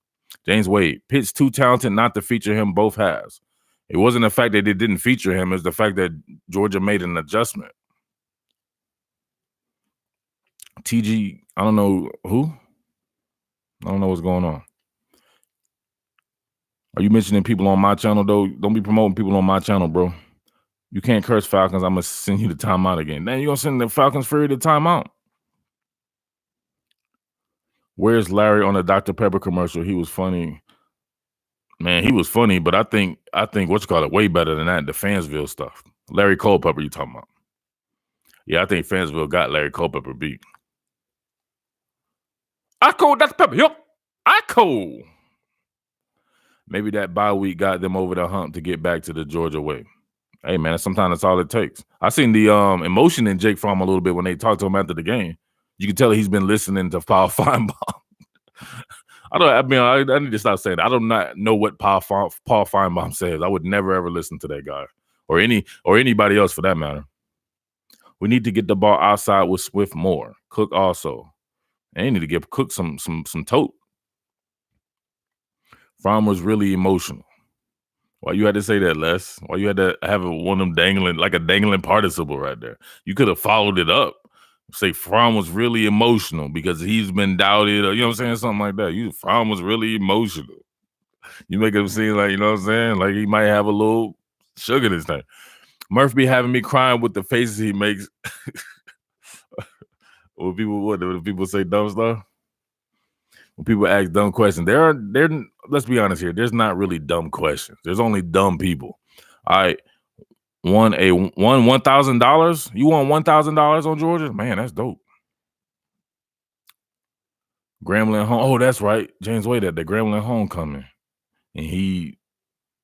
James Wade. Pitt's too talented not to feature him both halves. It wasn't the fact that they didn't feature him. It was the fact that Georgia made an adjustment. TG, I don't know who. I don't know what's going on. Are you mentioning people on my channel, though? Don't be promoting people on my channel, bro. You can't curse Falcons. I'm going to send you the timeout again. Then you're going to send the Falcons Fury the timeout. Where's Larry on the Dr. Pepper commercial? He was funny. Man, he was funny, but I think what you call it way better than that, the Fansville stuff. Larry Culpepper you talking about. Yeah, I think Fansville got Larry Culpepper beat. I call Dr. Pepper. Yup. I call. Maybe that bye week got them over the hump to get back to the Georgia way. Hey, man, sometimes that's all it takes. I seen the emotion in Jake Fromm a little bit when they talked to him after the game. You can tell he's been listening to Paul Feinbaum. I need to stop saying that. I do not know what Paul Feinbaum says. I would never, ever listen to that guy or anybody else for that matter. We need to get the ball outside with Swift more. Cook also. And you need to give Cook some tote. Fromm was really emotional. Why you had to say that, Les? Why you had to have one of them dangling, like a dangling participle right there? You could have followed it up. Say Fromm was really emotional because he's been doubted, or you know what I'm saying? Something like that. Fromm was really emotional. You make him seem like, you know what I'm saying? Like he might have a little sugar this time. Murph be having me crying with the faces he makes. When people say dumb stuff. When people ask dumb questions, let's be honest here. There's not really dumb questions. There's only dumb people. All right. Won $1,000. You won $1,000 on Georgia? Man, that's dope. Grambling home. Oh, that's right. James Wade at the Grambling homecoming. And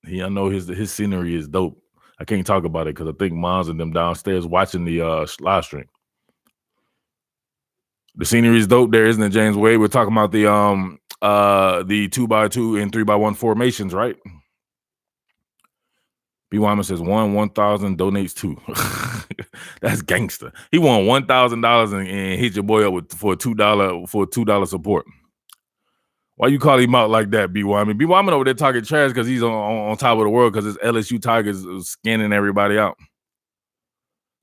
I know his scenery is dope. I can't talk about it because I think Mons and them downstairs watching the live stream. The scenery is dope there, isn't it, James Wade? We're talking about the 2x2 and 3x1 formations, right? B. Wyman says 1,000 donates 2. That's gangster. He won $1,000 and hit your boy up for a $2 support. Why you call him out like that, B. Wyman? B. Wyman over there talking trash because he's on top of the world because his LSU Tigers scanning everybody out.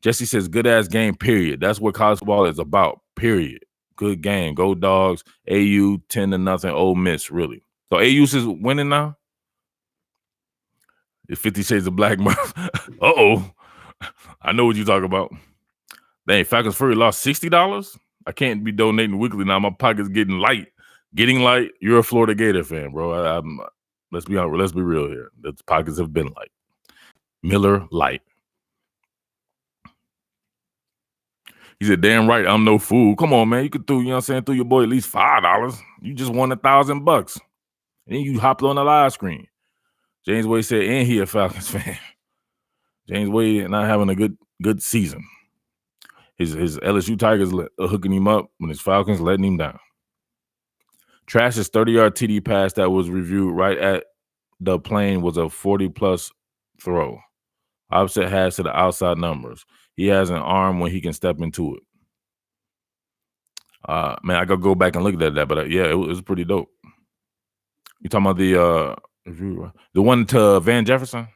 Jesse says good ass game, period. That's what college football is about, period. Good game. Go Dogs. AU 10-0. Ole Miss, really. So AU is winning now? It's 50 Shades of Black. Uh-oh. I know what you talk about. Dang, Falcons Fury lost $60? I can't be donating weekly now. My pocket's getting light. Getting light. You're a Florida Gator fan, bro. Let's be honest. Let's be real here. The pockets have been light. Miller Light. He said, damn right, I'm no fool. Come on, man. You could throw your boy at least $5. You just won $1,000. And then you hopped on the live screen. James Wade said, and he a Falcons fan. James Wade not having a good season. His LSU Tigers hooking him up when his Falcons letting him down. Trash's 30-yard TD pass that was reviewed right at the plane was a 40-plus throw. Opposite has to the outside numbers. He has an arm when he can step into it. Man, I gotta go back and look at that, but yeah, it was pretty dope. You talking about the one to Van Jefferson?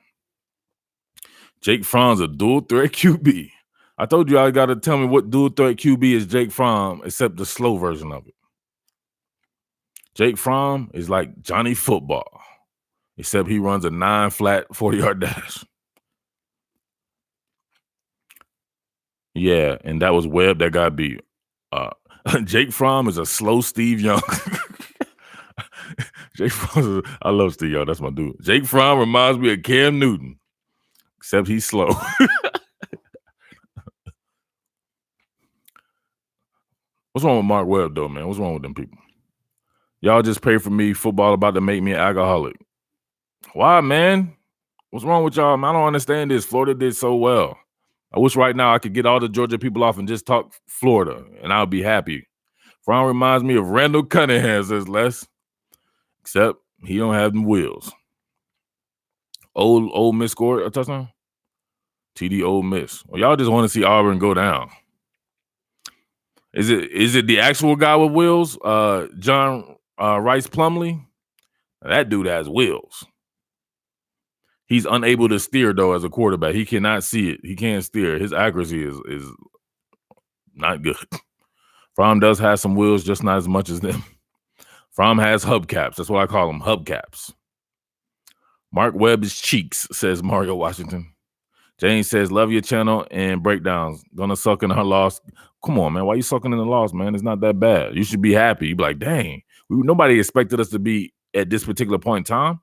Jake Fromm's a dual threat QB. I told you I got to tell me what dual threat QB is Jake Fromm, except the slow version of it. Jake Fromm is like Johnny Football, except he runs a 9-flat 40-yard dash. Yeah, and that was Webb that got beat. Jake Fromm is a slow Steve Young. Jake Fromm, I love Steve Young. That's my dude. Jake Fromm reminds me of Cam Newton, except he's slow. What's wrong with Mark Webb, though, man? What's wrong with them people? Y'all just pray for me. Football about to make me an alcoholic. Why, man? What's wrong with y'all? Man, I don't understand this. Florida did so well. I wish right now I could get all the Georgia people off and just talk Florida, and I'll be happy. Fromm reminds me of Randall Cunningham, says Les. Except he don't have them wheels. Old Miss scored a touchdown? TD Ole Miss. Well, y'all just want to see Auburn go down. Is it the actual guy with wheels? John Rice Plumlee? That dude has wheels. He's unable to steer, though, as a quarterback. He cannot see it. He can't steer. His accuracy is not good. Fromm does have some wheels, just not as much as them. Fromm has hubcaps. That's what I call them, hubcaps. Mark Webb's cheeks, says Mario Washington. Jane says, love your channel and breakdowns. Gonna suck in her loss. Come on, man. Why you sucking in the loss, man? It's not that bad. You should be happy. You be like, dang. Nobody expected us to be at this particular point in time.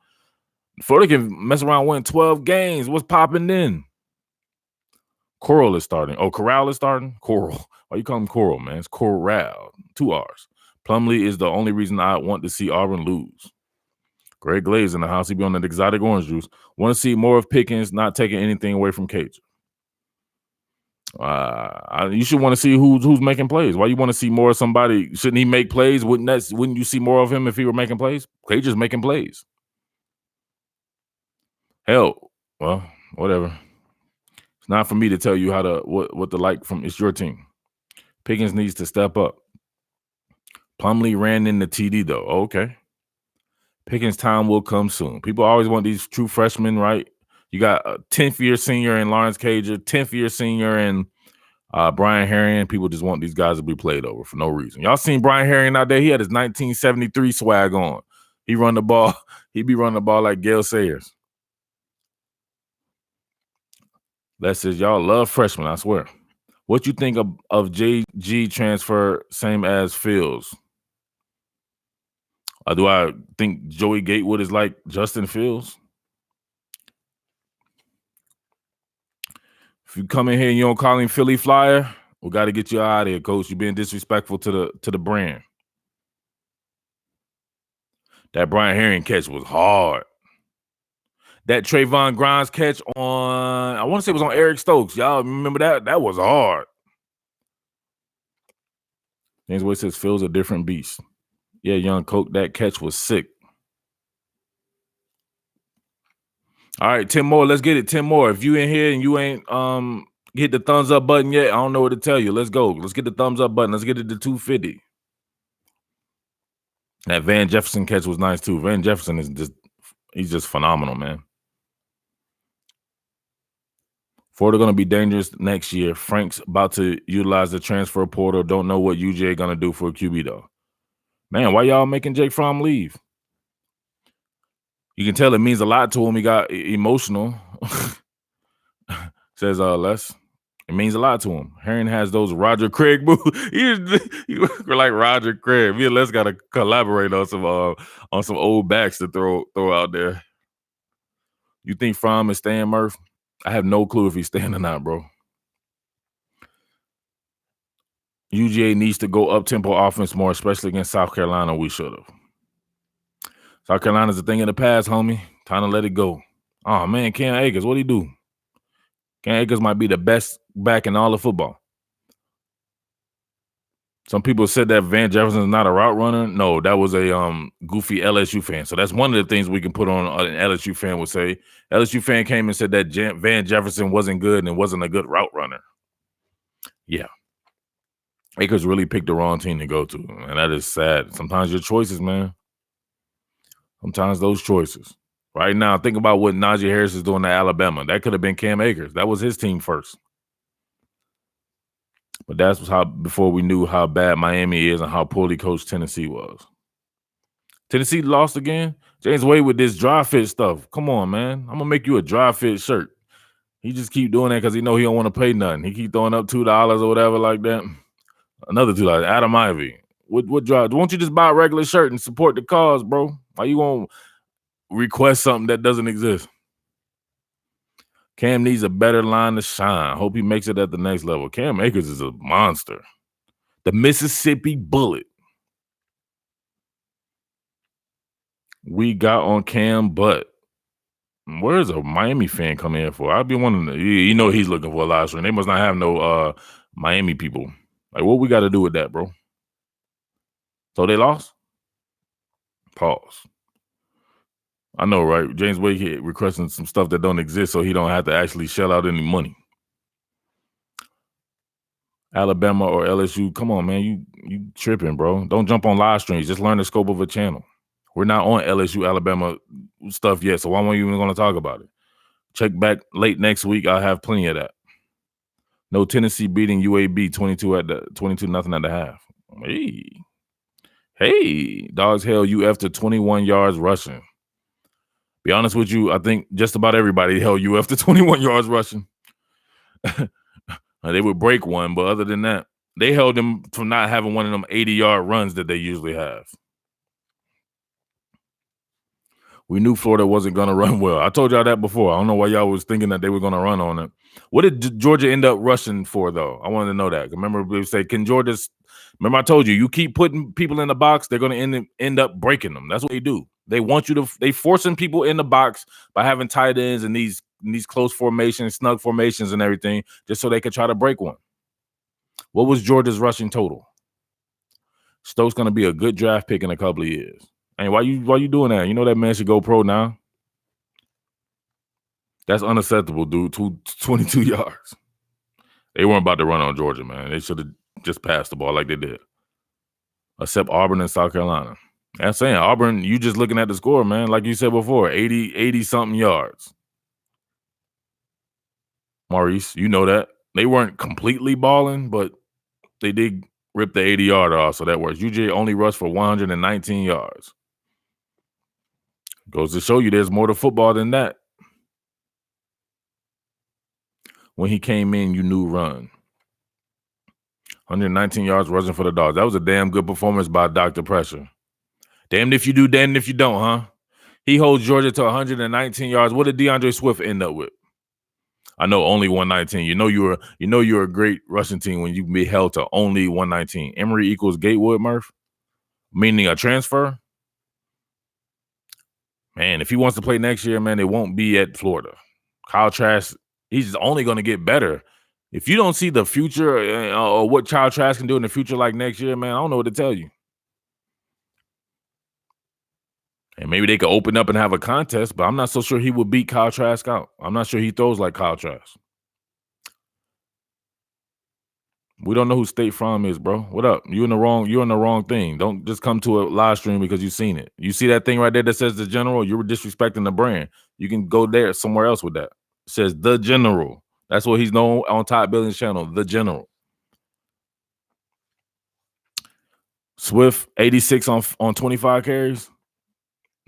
Florida can mess around, win 12 games. What's popping then? Coral is starting. Oh, Corral is starting? Coral. Why you call him Coral, man? It's Corral. 2 R's. Plumlee is the only reason I want to see Auburn lose. Greg Glaze in the house. He be on that exotic orange juice. Want to see more of Pickens, not taking anything away from Cage. You should want to see who's making plays. Why you want to see more of somebody? Shouldn't he make plays? Wouldn't you see more of him if he were making plays? Cage is making plays. Hell, well, whatever. It's not for me to tell you what to like from. It's your team. Pickens needs to step up. Plumlee ran in the TD though. Okay. Pickens' time will come soon. People always want these true freshmen, right? You got a 10th year senior in Lawrence Cager, 10th year senior in Brian Herring. People just want these guys to be played over for no reason. Y'all seen Brian Herring out there? He had his 1973 swag on. He run the ball. He be running the ball like Gale Sayers. That says y'all love freshmen, I swear. What you think of JG transfer, same as Fields? Do I think Joey Gatewood is like Justin Fields? If you come in here and you don't call him Philly Flyer, we got to get you out of here, Coach. You're being disrespectful to the brand. That Brian Herring catch was hard. That Trayvon Grimes catch on, I want to say it was on Eric Stokes. Y'all remember that? That was hard. James Wade says Phil's a different beast. Yeah, young Coke, that catch was sick. All right, 10 more. Let's get it. 10 more. If you in here and you ain't hit the thumbs up button yet, I don't know what to tell you. Let's go. Let's get the thumbs up button. Let's get it to 250. That Van Jefferson catch was nice too. Van Jefferson he's just phenomenal, man. Florida going to be dangerous next year. Frank's about to utilize the transfer portal. Don't know what UGA going to do for a QB though. Man, why y'all making Jake Fromm leave? You can tell it means a lot to him. He got emotional. Says Les. It means a lot to him. Herring has those Roger Craig moves. We're like Roger Craig. Me and Les got to collaborate on some old backs to throw out there. You think Fromm is staying, Murph? I have no clue if he's staying or not, bro. UGA needs to go up-tempo offense more, especially against South Carolina. We should have. South Carolina's a thing in the past, homie. Time to let it go. Oh, man, Cam Akers, what'd he do? Cam Akers might be the best back in all of football. Some people said that Van Jefferson is not a route runner. No, that was a goofy LSU fan. So that's one of the things we can put on an LSU fan would say. LSU fan came and said that Van Jefferson wasn't good and wasn't a good route runner. Yeah. Akers really picked the wrong team to go to, and that is sad. Sometimes your choices, man. Sometimes those choices. Right now, think about what Najee Harris is doing at Alabama. That could have been Cam Akers. That was his team first. But that's how before we knew how bad Miami is and how poorly coached Tennessee was. Tennessee lost again? James Wade with this dry fit stuff. Come on, man. I'm going to make you a dry fit shirt. He just keep doing that because he know he don't want to pay nothing. He keep throwing up $2 or whatever like that. Another $2. Adam Ivy. What drive? Won't you just buy a regular shirt and support the cause, bro? Why you gonna request something that doesn't exist? Cam needs a better line to shine. Hope he makes it at the next level. Cam Akers is a monster. The Mississippi Bullet. We got on Cam Butt. Where's a Miami fan coming in for? I'd be wondering. You know he's looking for a live stream. They must not have no Miami people. Like, what we got to do with that, bro? So they lost? Pause. I know, right? James Wade requesting some stuff that don't exist so he don't have to actually shell out any money. Alabama or LSU, come on, man. You tripping, bro. Don't jump on live streams. Just learn the scope of a channel. We're not on LSU, Alabama stuff yet, so why weren't you even going to talk about it? Check back late next week. I'll have plenty of that. No Tennessee beating UAB 22-0 at the half. Hey, dogs held UF to 21 yards rushing. Be honest with you, I think just about everybody held UF to 21 yards rushing. They would break one, but other than that, they held them from not having one of them 80-yard runs that they usually have. We knew Florida wasn't going to run well. I told y'all that before. I don't know why y'all was thinking that they were going to run on it. What did Georgia end up rushing for, though? I wanted to know that. Remember, they say, can Georgia – remember I told you, you keep putting people in the box, they're going to end up breaking them. That's what they do. They want you to – they forcing people in the box by having tight ends and these close formations, snug formations and everything, just so they could try to break one. What was Georgia's rushing total? Stokes going to be a good draft pick in a couple of years. Hey, why you doing that? You know that man should go pro now. That's unacceptable, dude. 22 yards. They weren't about to run on Georgia, man. They should have just passed the ball like they did. Except Auburn and South Carolina. I'm saying Auburn, you just looking at the score, man. Like you said before, 80-something yards. Maurice, you know that. They weren't completely balling, but they did rip the 80-yarder off, so that works. UGA only rushed for 119 yards. Goes to show you there's more to football than that. When he came in, you knew run. 119 yards rushing for the Dogs. That was a damn good performance by Dr. Pressure. Damned if you do, damned if you don't, huh? He holds Georgia to 119 yards. What did DeAndre Swift end up with? I know only 119. You know you're a great rushing team when you can be held to only 119. Emory equals Gatewood, Murph? Meaning a transfer? Man, if he wants to play next year, man, it won't be at Florida. Kyle Trask, he's only going to get better. If you don't see the future or what Kyle Trask can do in the future like next year, man, I don't know what to tell you. And maybe they could open up and have a contest, but I'm not so sure he would beat Kyle Trask out. I'm not sure he throws like Kyle Trask. We don't know who State Fromm is, bro. What up? You're in the wrong thing. Don't just come to a live stream because you've seen it. You see that thing right there that says the General? You're disrespecting the brand. You can go there somewhere else with that. It says the General. That's what he's known on Todd Billings' channel, the General. Swift, 86 on 25 carries.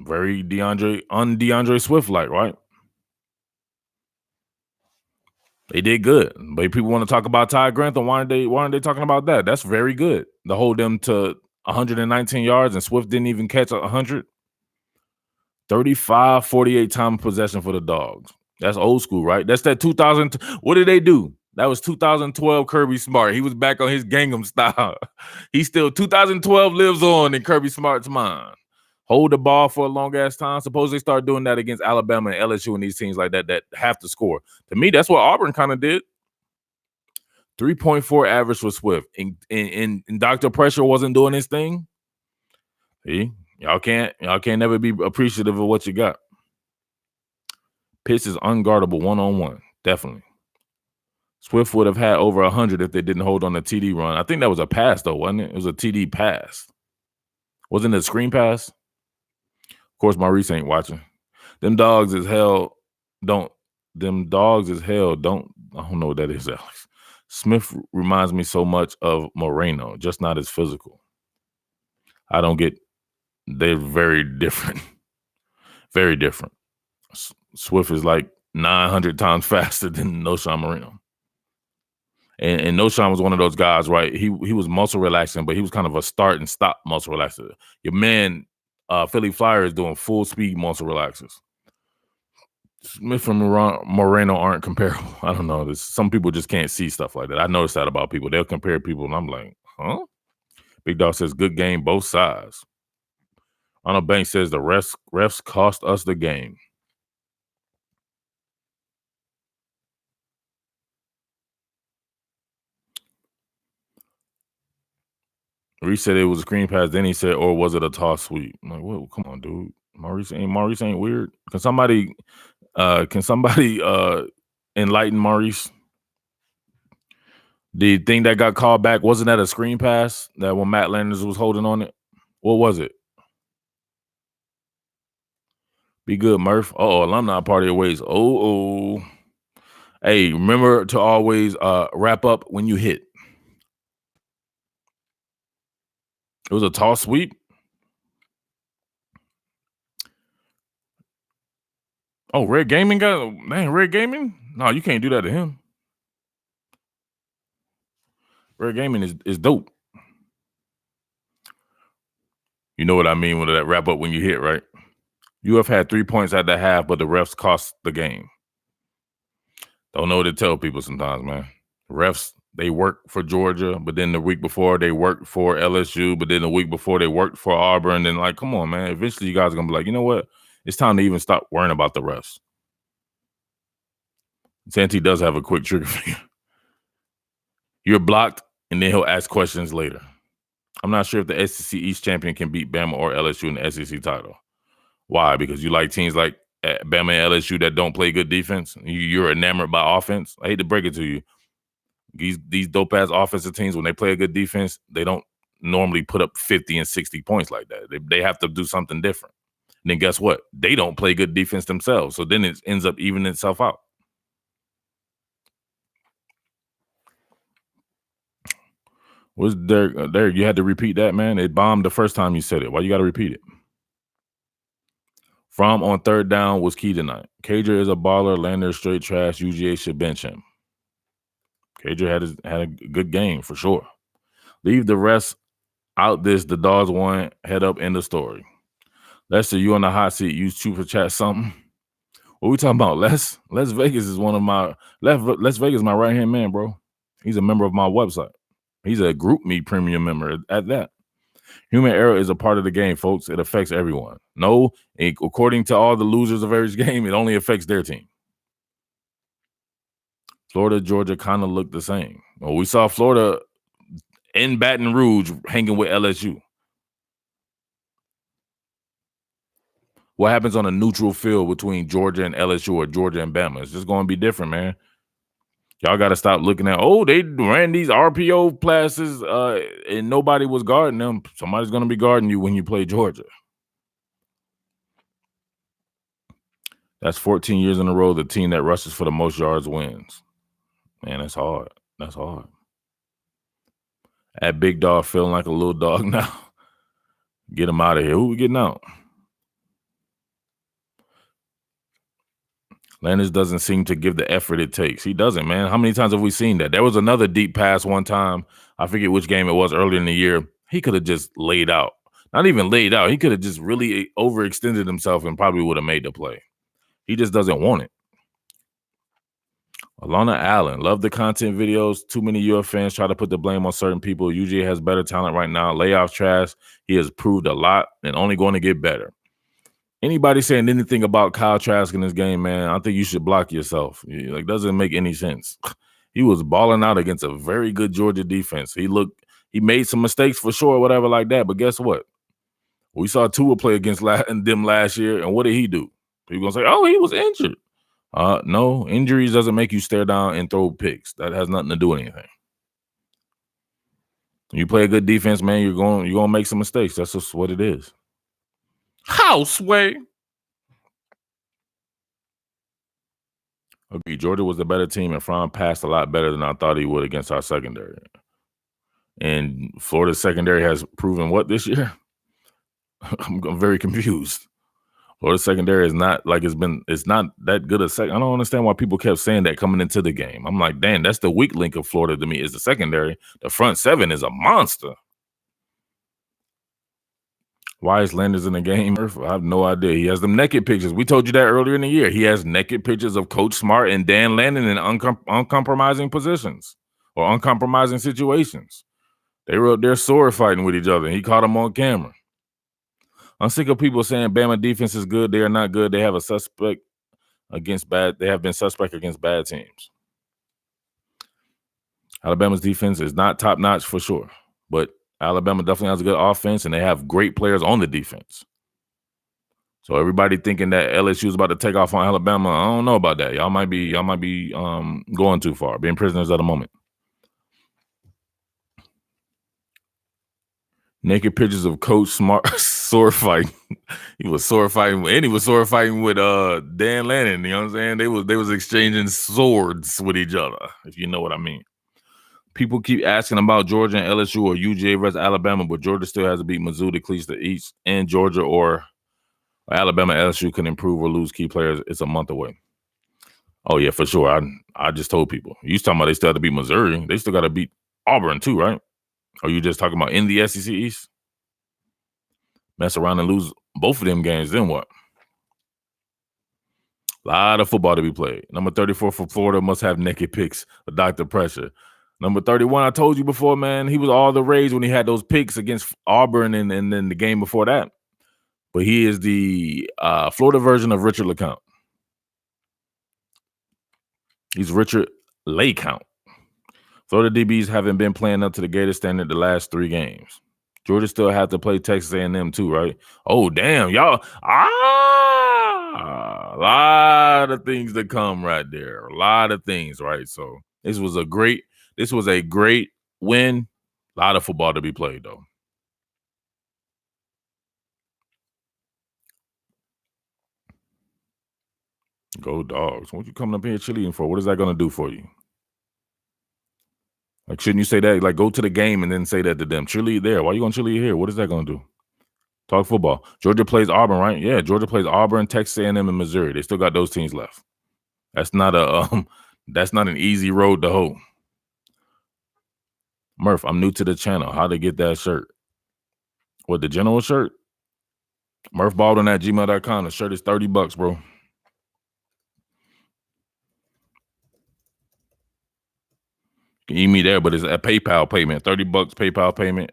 Very DeAndre Swift-like, right? They did good, but people want to talk about Ty Grantham. Why aren't they talking about that? That's very good to hold them to 119 yards, and Swift didn't even catch 100. 35-48 time of possession for the Dogs. That's old school, right? That's that 2000. What did they do? That was 2012 Kirby Smart. He was back on his Gangnam style. He still 2012 lives on in Kirby Smart's mind. Hold the ball for a long ass time. Suppose they start doing that against Alabama and LSU and these teams like that have to score. To me, that's what Auburn kind of did. 3.4 average for Swift. And Dr. Pressure wasn't doing his thing. See, y'all can't never be appreciative of what you got. Pitts is unguardable one-on-one. Definitely. Swift would have had over 100 if they didn't hold on the TD run. I think that was a pass, though, wasn't it? It was a TD pass. Wasn't it a screen pass? Of course, Maurice ain't watching. Them dogs is hell. I don't know what that is, Alex. Smith reminds me so much of Moreno, just not as physical. I don't get. They're very different. Very different. Swift is like 900 times faster than Noshawn Moreno. And Noshawn was one of those guys, right? He was muscle relaxing, but he was kind of a start and stop muscle relaxer. Your man, Philly Flyer, is doing full speed muscle relaxers. Smith and Moreno aren't comparable. I don't know. Some people just can't see stuff like that. I noticed that about people. They'll compare people, and I'm like, Huh? Big Dog says, good game, both sides. Arnold Banks says the refs cost us the game. Maurice said it was a screen pass. Then he said, or was it a toss sweep? I'm like, well, come on, dude. Maurice ain't weird. Can somebody enlighten Maurice? The thing that got called back, wasn't that a screen pass that when Matt Landers was holding on it? What was it? Be good, Murph. Alumni party aways. Hey, remember to always wrap up when you hit. It was a toss sweep. Oh, Red Gaming Red Gaming? No, you can't do that to him. Red Gaming is dope. You know what I mean with that wrap up when you hit, right? You have had 3 points at the half, but the refs cost the game. Don't know what to tell people sometimes, man. Refs, they work for Georgia, but then the week before they worked for LSU, but then the week before they worked for Auburn. And like, come on, man. Eventually you guys are going to be like, you know what? It's time to even stop worrying about the refs. Santee does have a quick trigger finger. You're blocked, and then he'll ask questions later. I'm not sure if the SEC East champion can beat Bama or LSU in the SEC title. Why? Because you like teams like Bama and LSU that don't play good defense? You're enamored by offense? I hate to break it to you. These dope-ass offensive teams, when they play a good defense, they don't normally put up 50 and 60 points like that. They have to do something different. And then guess what? They don't play good defense themselves. So then it ends up evening itself out. What's Derek, you had to repeat that, man? It bombed the first time you said it. Why you got to repeat it? Fromm on third down was key tonight. Cager is a baller. Lander straight trash. UGA should bench him. Cager had a good game for sure. Leave the rest out. The Dogs won. Head up in the story. Lester, you on the hot seat. Use super chat something. What we talking about? Les Vegas is one of my Les Vegas, my right hand man, bro. He's a member of my website. He's a GroupMe premium member at that. Human error is a part of the game, folks. It affects everyone. No, according to all the losers of every game, it only affects their team. Florida, Georgia kind of looked the same. Well, we saw Florida in Baton Rouge hanging with LSU. What happens on a neutral field between Georgia and LSU or Georgia and Bama? It's just going to be different, man. Y'all got to stop looking at, they ran these RPO passes and nobody was guarding them. Somebody's going to be guarding you when you play Georgia. That's 14 years in a row the team that rushes for the most yards wins. Man, that's hard. That's hard. At Big Dog feeling like a little dog now. Get him out of here. Who we getting out? Landis doesn't seem to give the effort it takes. He doesn't, man. How many times have we seen that? There was another deep pass one time. I forget which game it was earlier in the year. He could have just laid out. Not even laid out. He could have just really overextended himself and probably would have made the play. He just doesn't want it. Alana Allen, love the content videos. Too many UF fans try to put the blame on certain people. UGA has better talent right now. Layoff trash. He has proved a lot and only going to get better. Anybody saying anything about Kyle Trask in this game, man, I think you should block yourself. Like, doesn't make any sense. He was balling out against a very good Georgia defense. He made some mistakes for sure, whatever like that. But guess what? We saw Tua play against them last year, and what did he do? People gonna say, he was injured. No, injuries doesn't make you stare down and throw picks. That has nothing to do with anything. When you play a good defense, man, you're gonna make some mistakes. That's just what it is. Houseway. Okay, Georgia was the better team, and Fromm passed a lot better than I thought he would against our secondary. And Florida's secondary has proven what this year? I'm very confused. Florida's secondary is not like it's not that good a second. I don't understand why people kept saying that coming into the game. I'm like, damn, that's the weak link of Florida to me is the secondary. The front seven is a monster. Why is Landers in the game? I have no idea. He has them naked pictures. We told you that earlier in the year. He has naked pictures of Coach Smart and Dan Lannon in uncompromising positions or uncompromising situations. They were up there sword fighting with each other, and he caught them on camera. I'm sick of people saying Bama defense is good. They are not good. They have a suspect against bad. They have been suspect against bad teams. Alabama's defense is not top notch for sure, but Alabama definitely has a good offense, and they have great players on the defense. So everybody thinking that LSU is about to take off on Alabama, I don't know about that. Y'all might be going too far, being prisoners of the moment. Naked pictures of Coach Smart sword fighting. He was sword fighting, and he was sword fighting with Dan Lannon. You know what I'm saying? They was exchanging swords with each other, if you know what I mean. People keep asking about Georgia and LSU or UGA versus Alabama, but Georgia still has to beat Mizzou to clinch the East, and Georgia or Alabama LSU can improve or lose key players. It's a month away. Oh yeah, for sure. I just told people. You was talking about they still have to beat Missouri. They still got to beat Auburn too, right? Or you just talking about in the SEC East? Mess around and lose both of them games, then what? A lot of football to be played. Number 34 for Florida must have naked pics of Dr. Pressure. Number 31, I told you before, man, he was all the rage when he had those picks against Auburn and then the game before that. But he is the Florida version of Richard LeCount. He's Richard LeCount. Florida DBs haven't been playing up to the Gator standard the last 3 games. Georgia still have to play Texas A&M too, right? Oh, damn, y'all. A lot of things to come right there. A lot of things, right? So this was a great win. A lot of football to be played, though. Go Dogs. What you coming up here cheerleading for? What is that going to do for you? Like, shouldn't you say that? Like, go to the game and then say that to them. Cheerlead there. Why you going to cheerlead here? What is that going to do? Talk football. Georgia plays Auburn, right? Yeah, Georgia plays Auburn, Texas A&M, and Missouri. They still got those teams left. That's not an easy road to hoe. Murph, I'm new to the channel. How to get that shirt? What, the general shirt? Murph Baldwin at gmail.com. The shirt is $30, bro. You can email me there, but it's a PayPal payment. $30 PayPal payment.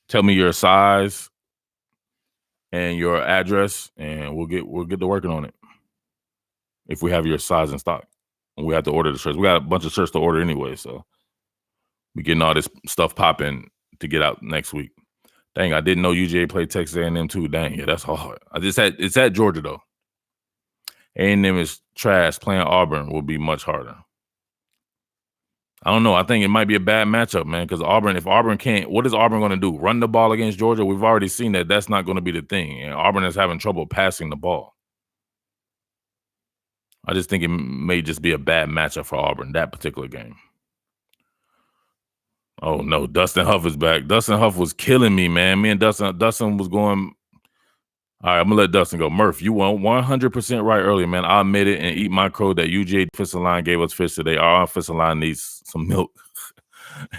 Tell me your size and your address, and we'll get to working on it. If we have your size in stock, and we have to order the shirts. We got a bunch of shirts to order anyway, so we getting all this stuff popping to get out next week. Dang, I didn't know UGA played Texas A&M too. Dang, yeah, that's hard. It's at Georgia though. A&M is trash. Playing Auburn will be much harder. I don't know. I think it might be a bad matchup, man, because if Auburn can't, what is Auburn going to do? Run the ball against Georgia? We've already seen that that's not going to be the thing. And Auburn is having trouble passing the ball. I just think it may just be a bad matchup for Auburn, that particular game. Oh, no. Dustin Huff is back. Dustin Huff was killing me, man. Me and Dustin was going. All right, I'm going to let Dustin go. Murph, you were 100% right earlier, man. I admit it and eat my crow that UGA offensive line gave us fish today. Our offensive line needs some milk.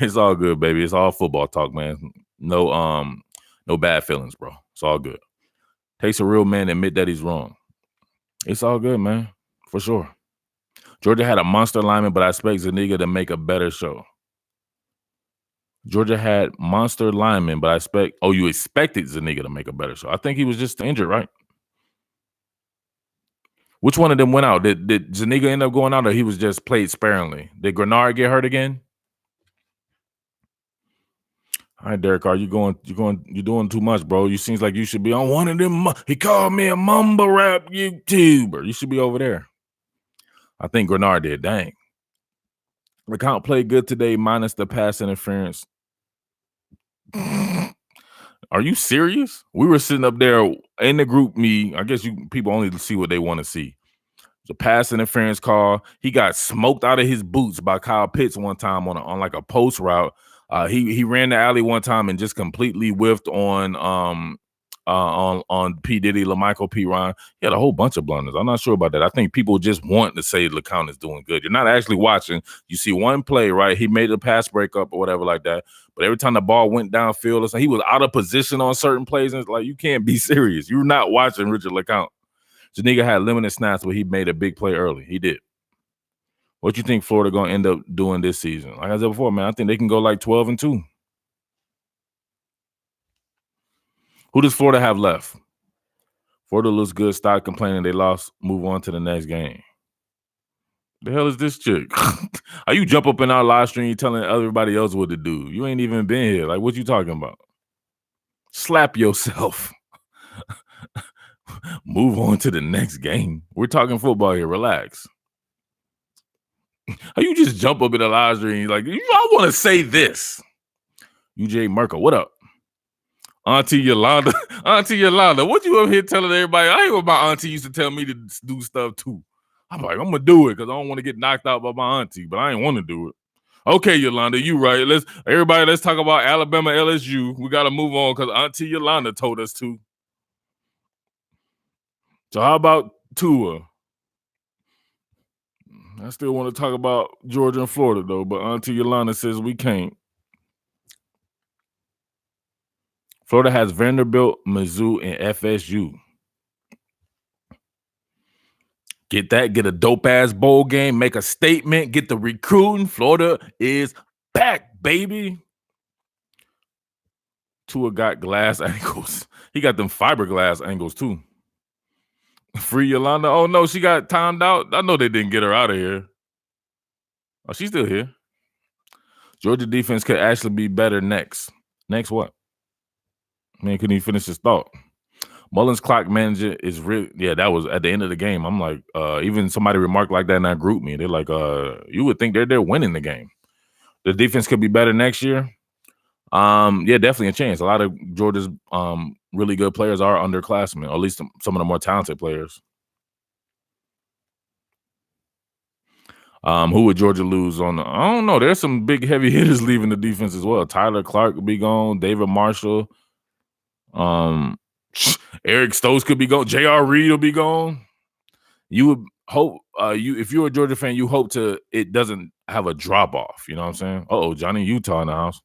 It's all good, baby. It's all football talk, man. No bad feelings, bro. It's all good. Takes a real man to admit that he's wrong. It's all good, man. For sure. Georgia had a monster lineman, but I expect Zuniga to make a better show. Georgia had monster linemen, but you expected Zuniga to make a better show. I think he was just injured, right? Which one of them went out? Did Zuniga end up going out, or he was just played sparingly? Did Grenard get hurt again? All right, Derek, you're doing too much, bro. You seems like you should be on one of them. He called me a mumble rap YouTuber. You should be over there. I think Grenard did. Dang. LeCount played good today, minus the pass interference. Are you serious? We were sitting up there in the group me. I guess people only see what they want to see. The pass interference call. He got smoked out of his boots by Kyle Pitts one time on like a post route. He ran the alley one time and just completely whiffed on P. Diddy, LaMichael P. Ryan. He had a whole bunch of blunders. I'm not sure about that. I think people just want to say LeCount is doing good. You're not actually watching. You see one play, right? He made a pass breakup or whatever like that. But every time the ball went downfield, he was out of position on certain plays. And it's like, you can't be serious. You're not watching Richard LeCount. Zuniga had limited snaps, but he made a big play early. He did. What you think Florida going to end up doing this season? Like I said before, man, I think they can go like 12-2. Who does Florida have left? Florida looks good. Stop complaining they lost. Move on to the next game. The hell is this chick? How you jump up in our live stream telling everybody else what to do? You ain't even been here. Like, what you talking about? Slap yourself. Move on to the next game. We're talking football here. Relax. How you just jump up in the live stream like, I want to say this. UGA Merkel, what up? Auntie Yolanda. Auntie Yolanda, what you up here telling everybody? I ain't what my auntie used to tell me to do stuff too. I'm like, I'm going to do it because I don't want to get knocked out by my auntie, but I ain't want to do it. Okay, Yolanda, you right. Let's talk about Alabama LSU. We got to move on because Auntie Yolanda told us to. So how about Tua? I still want to talk about Georgia and Florida, though, but Auntie Yolanda says we can't. Florida has Vanderbilt, Mizzou, and FSU. Get that, get a dope-ass bowl game, make a statement, get the recruiting. Florida is back, baby. Tua got glass ankles. He got them fiberglass ankles, too. Free Yolanda. Oh, no, she got timed out. I know they didn't get her out of here. Oh, she's still here. Georgia defense could actually be better next. Next what? Man, couldn't even finish his thought. Mullen's clock manager is real. Yeah, that was at the end of the game. I'm like, even somebody remarked like that in that group me. They're like, you would think they're winning the game. The defense could be better next year. Yeah, definitely a chance. A lot of Georgia's really good players are underclassmen, or at least some of the more talented players. Who would Georgia lose on? I don't know. There's some big heavy hitters leaving the defense as well. Tyler Clark will be gone. David Marshall. Eric Stokes could be gone. J.R. Reed will be gone. You would hope if you're a Georgia fan, you hope it doesn't have a drop off. You know what I'm saying? Johnny Utah in the house.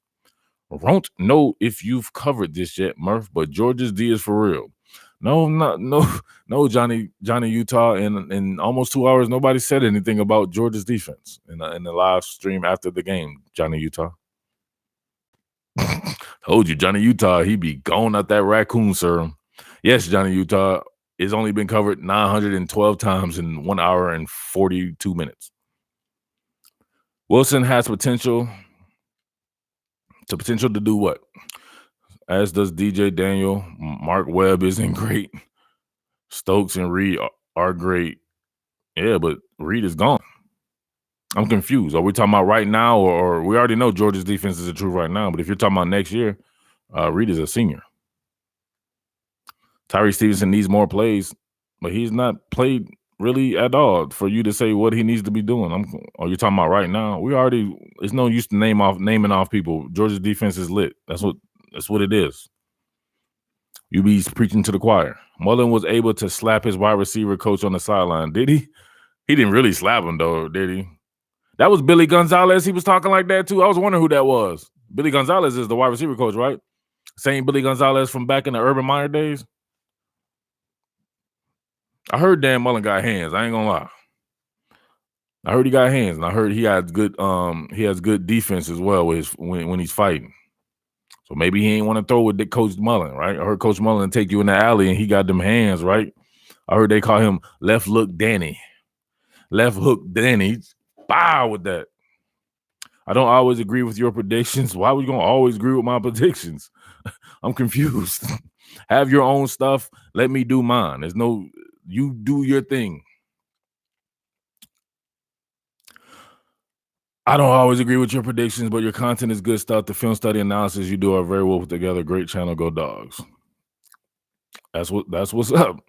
Won't know if you've covered this yet, Murph, but Georgia's D is for real. No, Johnny Utah. In almost 2 hours, nobody said anything about Georgia's defense in the live stream after the game. Johnny Utah. Told you, Johnny Utah, he be gone out that raccoon serum. Yes, Johnny Utah has only been covered 912 times in 1 hour and 42 minutes. Wilson has potential to do what? As does DJ Daniel. Mark Webb isn't great. Stokes and Reed are great. Yeah, but Reed is gone. I'm confused. Are we talking about right now, or we already know Georgia's defense is the truth right now, but if you're talking about next year, Reed is a senior. Tyree Stevenson needs more plays, but he's not played really at all for you to say what he needs to be doing. Are you talking about right now? It's no use to naming off people. Georgia's defense is lit. That's what it is. UB's preaching to the choir. Mullen was able to slap his wide receiver coach on the sideline. Did he? He didn't really slap him, though, did he? That was Billy Gonzalez. He was talking like that, too. I was wondering who that was. Billy Gonzalez is the wide receiver coach, right? Same Billy Gonzalez from back in the Urban Meyer days. I heard Dan Mullen got hands. I ain't gonna lie. I heard he got hands, and I heard he has good defense as well when he's fighting. So maybe he ain't want to throw with Coach Mullen, right? I heard Coach Mullen take you in the alley, and he got them hands, right? I heard they call him Left Look Danny. Left Hook Danny. Bow with that. I don't always agree with your predictions. Why are we gonna always agree with my predictions? I'm confused. Have your own stuff. Let me do mine. You do your thing. I don't always agree with your predictions, but your content is good stuff. The film study analysis you do are very well put together. Great channel. Go Dogs. That's what's up.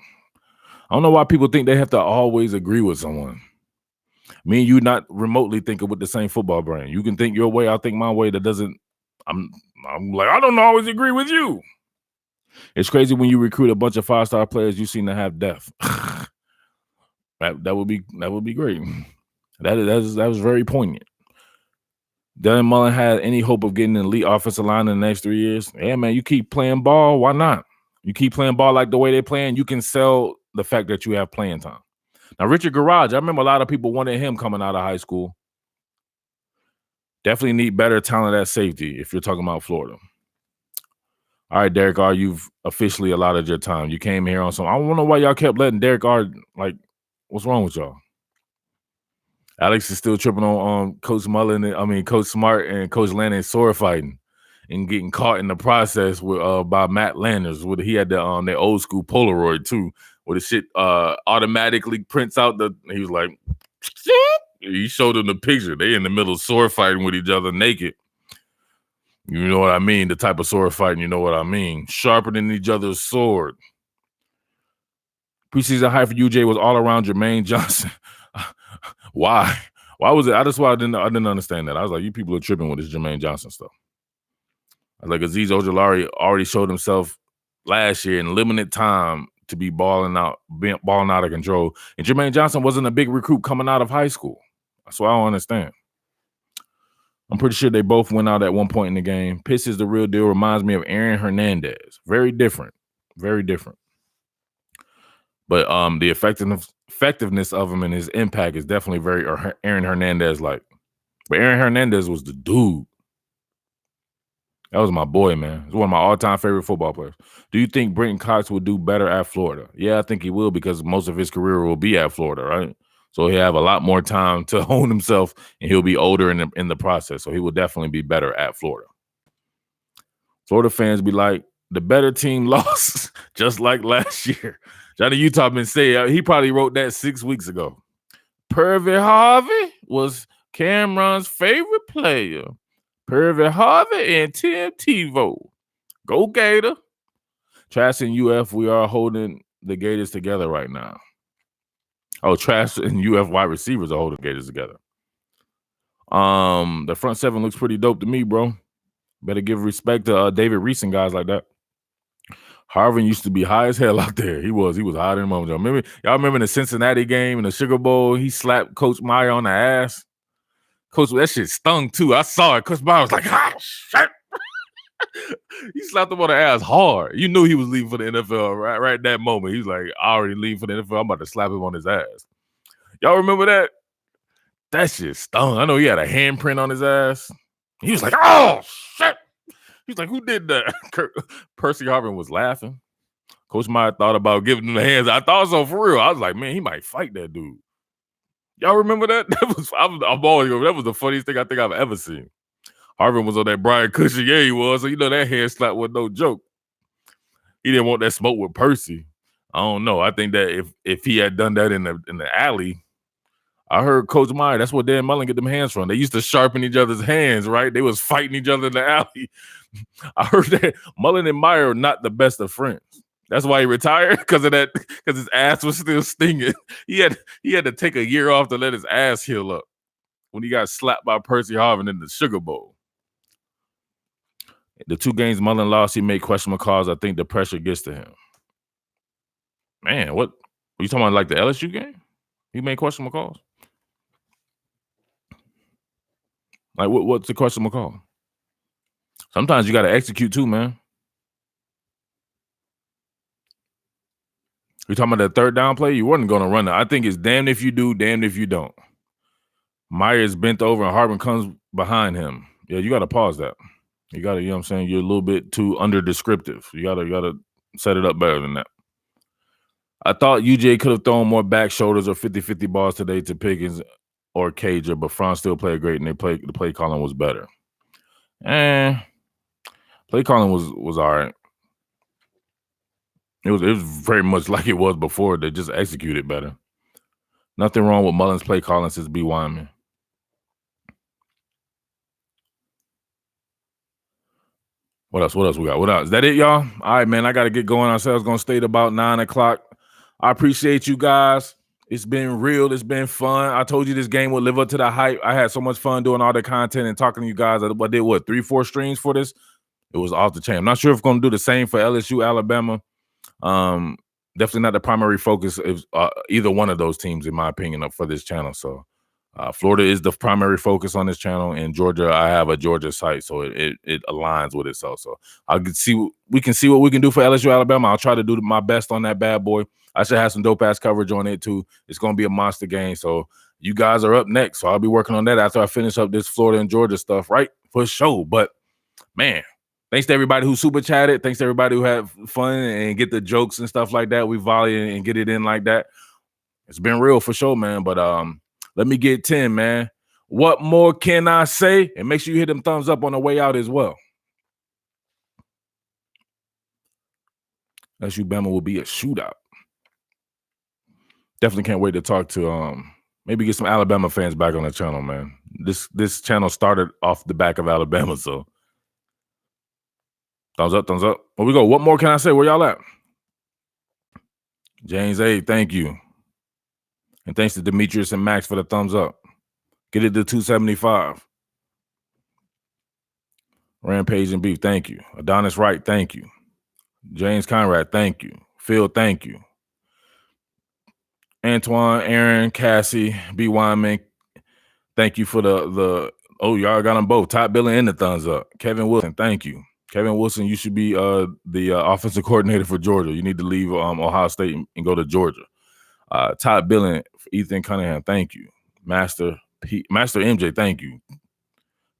I don't know why people think they have to always agree with someone. Me and you not remotely thinking with the same football brain. You can think your way, I think my way. That doesn't. I'm like, I don't always agree with you. It's crazy when you recruit a bunch of 5-star players, you seem to have depth. that would be great. That was very poignant. Dylan Mullen had any hope of getting an elite offensive line in the next 3 years? Yeah, man, you keep playing ball. Why not? You keep playing ball like the way they're playing, you can sell the fact that you have playing time. Now, Richard Garage, I remember a lot of people wanted him coming out of high school. Definitely need better talent at safety if you're talking about Florida. All right, Derek R., you've officially allotted your time. You came here on some. I don't know why y'all kept letting Derek R. Like, what's wrong with y'all? Alex is still tripping on Coach Coach Smart and Coach Landon sword fighting and getting caught in the process with by Matt Landers. With he had the their old school Polaroid too, where the shit automatically prints out the. He was like, he showed them the picture. They in the middle of sword fighting with each other naked. You know what I mean? The type of sword fighting, you know what I mean? Sharpening each other's sword. Preseason hype for UGA was all around Jermaine Johnson. Why? Why was it? I didn't understand that. I was like, you people are tripping with this Jermaine Johnson stuff. I was like, Azeez Ojulari already showed himself last year in limited time to be balling out of control. And Jermaine Johnson wasn't a big recruit coming out of high school. That's what I don't understand. I'm pretty sure they both went out at one point in the game. Pitts is the real deal. Reminds me of Aaron Hernandez. Very different. Very different. But the effectiveness of him and his impact is definitely very Aaron Hernandez-like. But Aaron Hernandez was the dude. That was my boy, man. He's one of my all-time favorite football players. Do you think Brenton Cox will do better at Florida? Yeah, I think he will because most of his career will be at Florida, right? So he'll have a lot more time to hone himself, and he'll be older in the process. So he will definitely be better at Florida. Florida fans be like, the better team lost, just like last year. Johnny Utah been saying, he probably wrote that 6 weeks ago. Pervy Harvey was Cameron's favorite player. Pervy Harvey and Tim Tebow. Go Gator. Trash and UF, we are holding the Gators together right now. Oh, Trash and UF wide receivers are holding the Gators together. The front seven looks pretty dope to me, bro. Better give respect to David Reese and guys like that. Harvin used to be high as hell out there. He was higher than Mojo. Y'all remember the Cincinnati game in the Sugar Bowl? He slapped Coach Meyer on the ass. Coach, that shit stung too. I saw it. Coach Meyer was like, ah, shit. He slapped him on the ass hard. You knew he was leaving for the NFL right at that moment. He was like, I already leave for the NFL. I'm about to slap him on his ass. Y'all remember that? That shit stung. I know he had a handprint on his ass. He was like, oh, shit. He's like, who did that? Percy Harvin was laughing. Coach Meyer thought about giving him the hands. I thought so for real. I was like, man, he might fight that dude. Y'all remember that? I'm always going, that was the funniest thing I think I've ever seen. Harvin was on that Brian Cushing. Yeah, he was. So you know that hand slap was no joke. He didn't want that smoke with Percy. I don't know. I think that if he had done that in the alley, I heard Coach Meyer, that's where Dan Mullen get them hands from. They used to sharpen each other's hands, right? They was fighting each other in the alley. I heard that Mullen and Meyer are not the best of friends. That's why he retired, because of that, because his ass was still stinging. He had to take a year off to let his ass heal up when he got slapped by Percy Harvin in the Sugar Bowl. The 2 games Mullen lost, he made questionable calls. I think the pressure gets to him. Man, what are you talking about, like the LSU game? He made questionable calls? Like, what's the questionable call? Sometimes you got to execute too, man. You're talking about that third down play? You wasn't going to run it. I think it's damned if you do, damned if you don't. Myers bent over and Harbin comes behind him. Yeah, you got to pause that. You got to, you know what I'm saying? You're a little bit too under descriptive. You got to set it up better than that. I thought UGA could have thrown more back shoulders or 50-50 balls today to Pickens or Cager, but Fromm still played great, and the play calling was better. Play calling was all right. It was very much like it was before. They just executed better. Nothing wrong with Mullen's play calling, says B. Wyman. What else we got? What else? Is that it, y'all? All right, man. I got to get going. I said I was going to stay at about 9 o'clock. I appreciate you guys. It's been real. It's been fun. I told you this game would live up to the hype. I had so much fun doing all the content and talking to you guys. I did 3-4 streams for this. It was off the chain. I'm not sure if I'm going to do the same for LSU, Alabama. Definitely not the primary focus of either one of those teams, in my opinion, for this channel. So Florida is the primary focus on this channel, and Georgia, I have a Georgia site, so it aligns with itself. So we can see what we can do for LSU, Alabama. I'll try to do my best on that bad boy. I should have some dope ass coverage on it too. It's going to be a monster game. So you guys are up next. So I'll be working on that after I finish up this Florida and Georgia stuff, right? For sure. But man, Thanks to everybody who super chatted. Thanks to everybody who had fun and get the jokes and stuff like that. We volley and get it in like that. It's been real for sure, man. But let me get 10, man. What more can I say? And make sure you hit them thumbs up on the way out as well. LSU Bama will be a shootout. Definitely can't wait to talk to maybe get some Alabama fans back on the channel, man. This channel started off the back of Alabama, so thumbs up, thumbs up. Where we go? What more can I say? Where y'all at? James A, thank you. And thanks to Demetrius and Max for the thumbs up. Get it to 275. Rampage and Beef, thank you. Adonis Wright, thank you. James Conrad, thank you. Phil, thank you. Antoine, Aaron, Cassie, B. Wyman, thank you for the y'all got them both. Top billing and the thumbs up. Kevin Wilson, thank you. Kevin Wilson, you should be the offensive coordinator for Georgia. You need to leave Ohio State and go to Georgia. Top billing, Ethan Cunningham, thank you. Master MJ, thank you.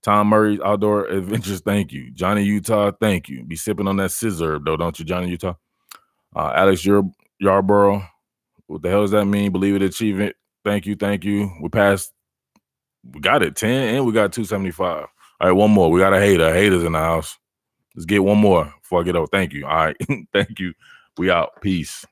Tom Murray's Outdoor Adventures, thank you. Johnny Utah, thank you. Be sipping on that scissor, though, don't you, Johnny Utah? Alex Yarborough, what the hell does that mean? Believe it, achieve it. Thank you, thank you. We got it, 10, and we got 275. All right, one more. We got a hater. Haters in the house. Let's get one more before I get over. Thank you. All right, thank you. We out. Peace.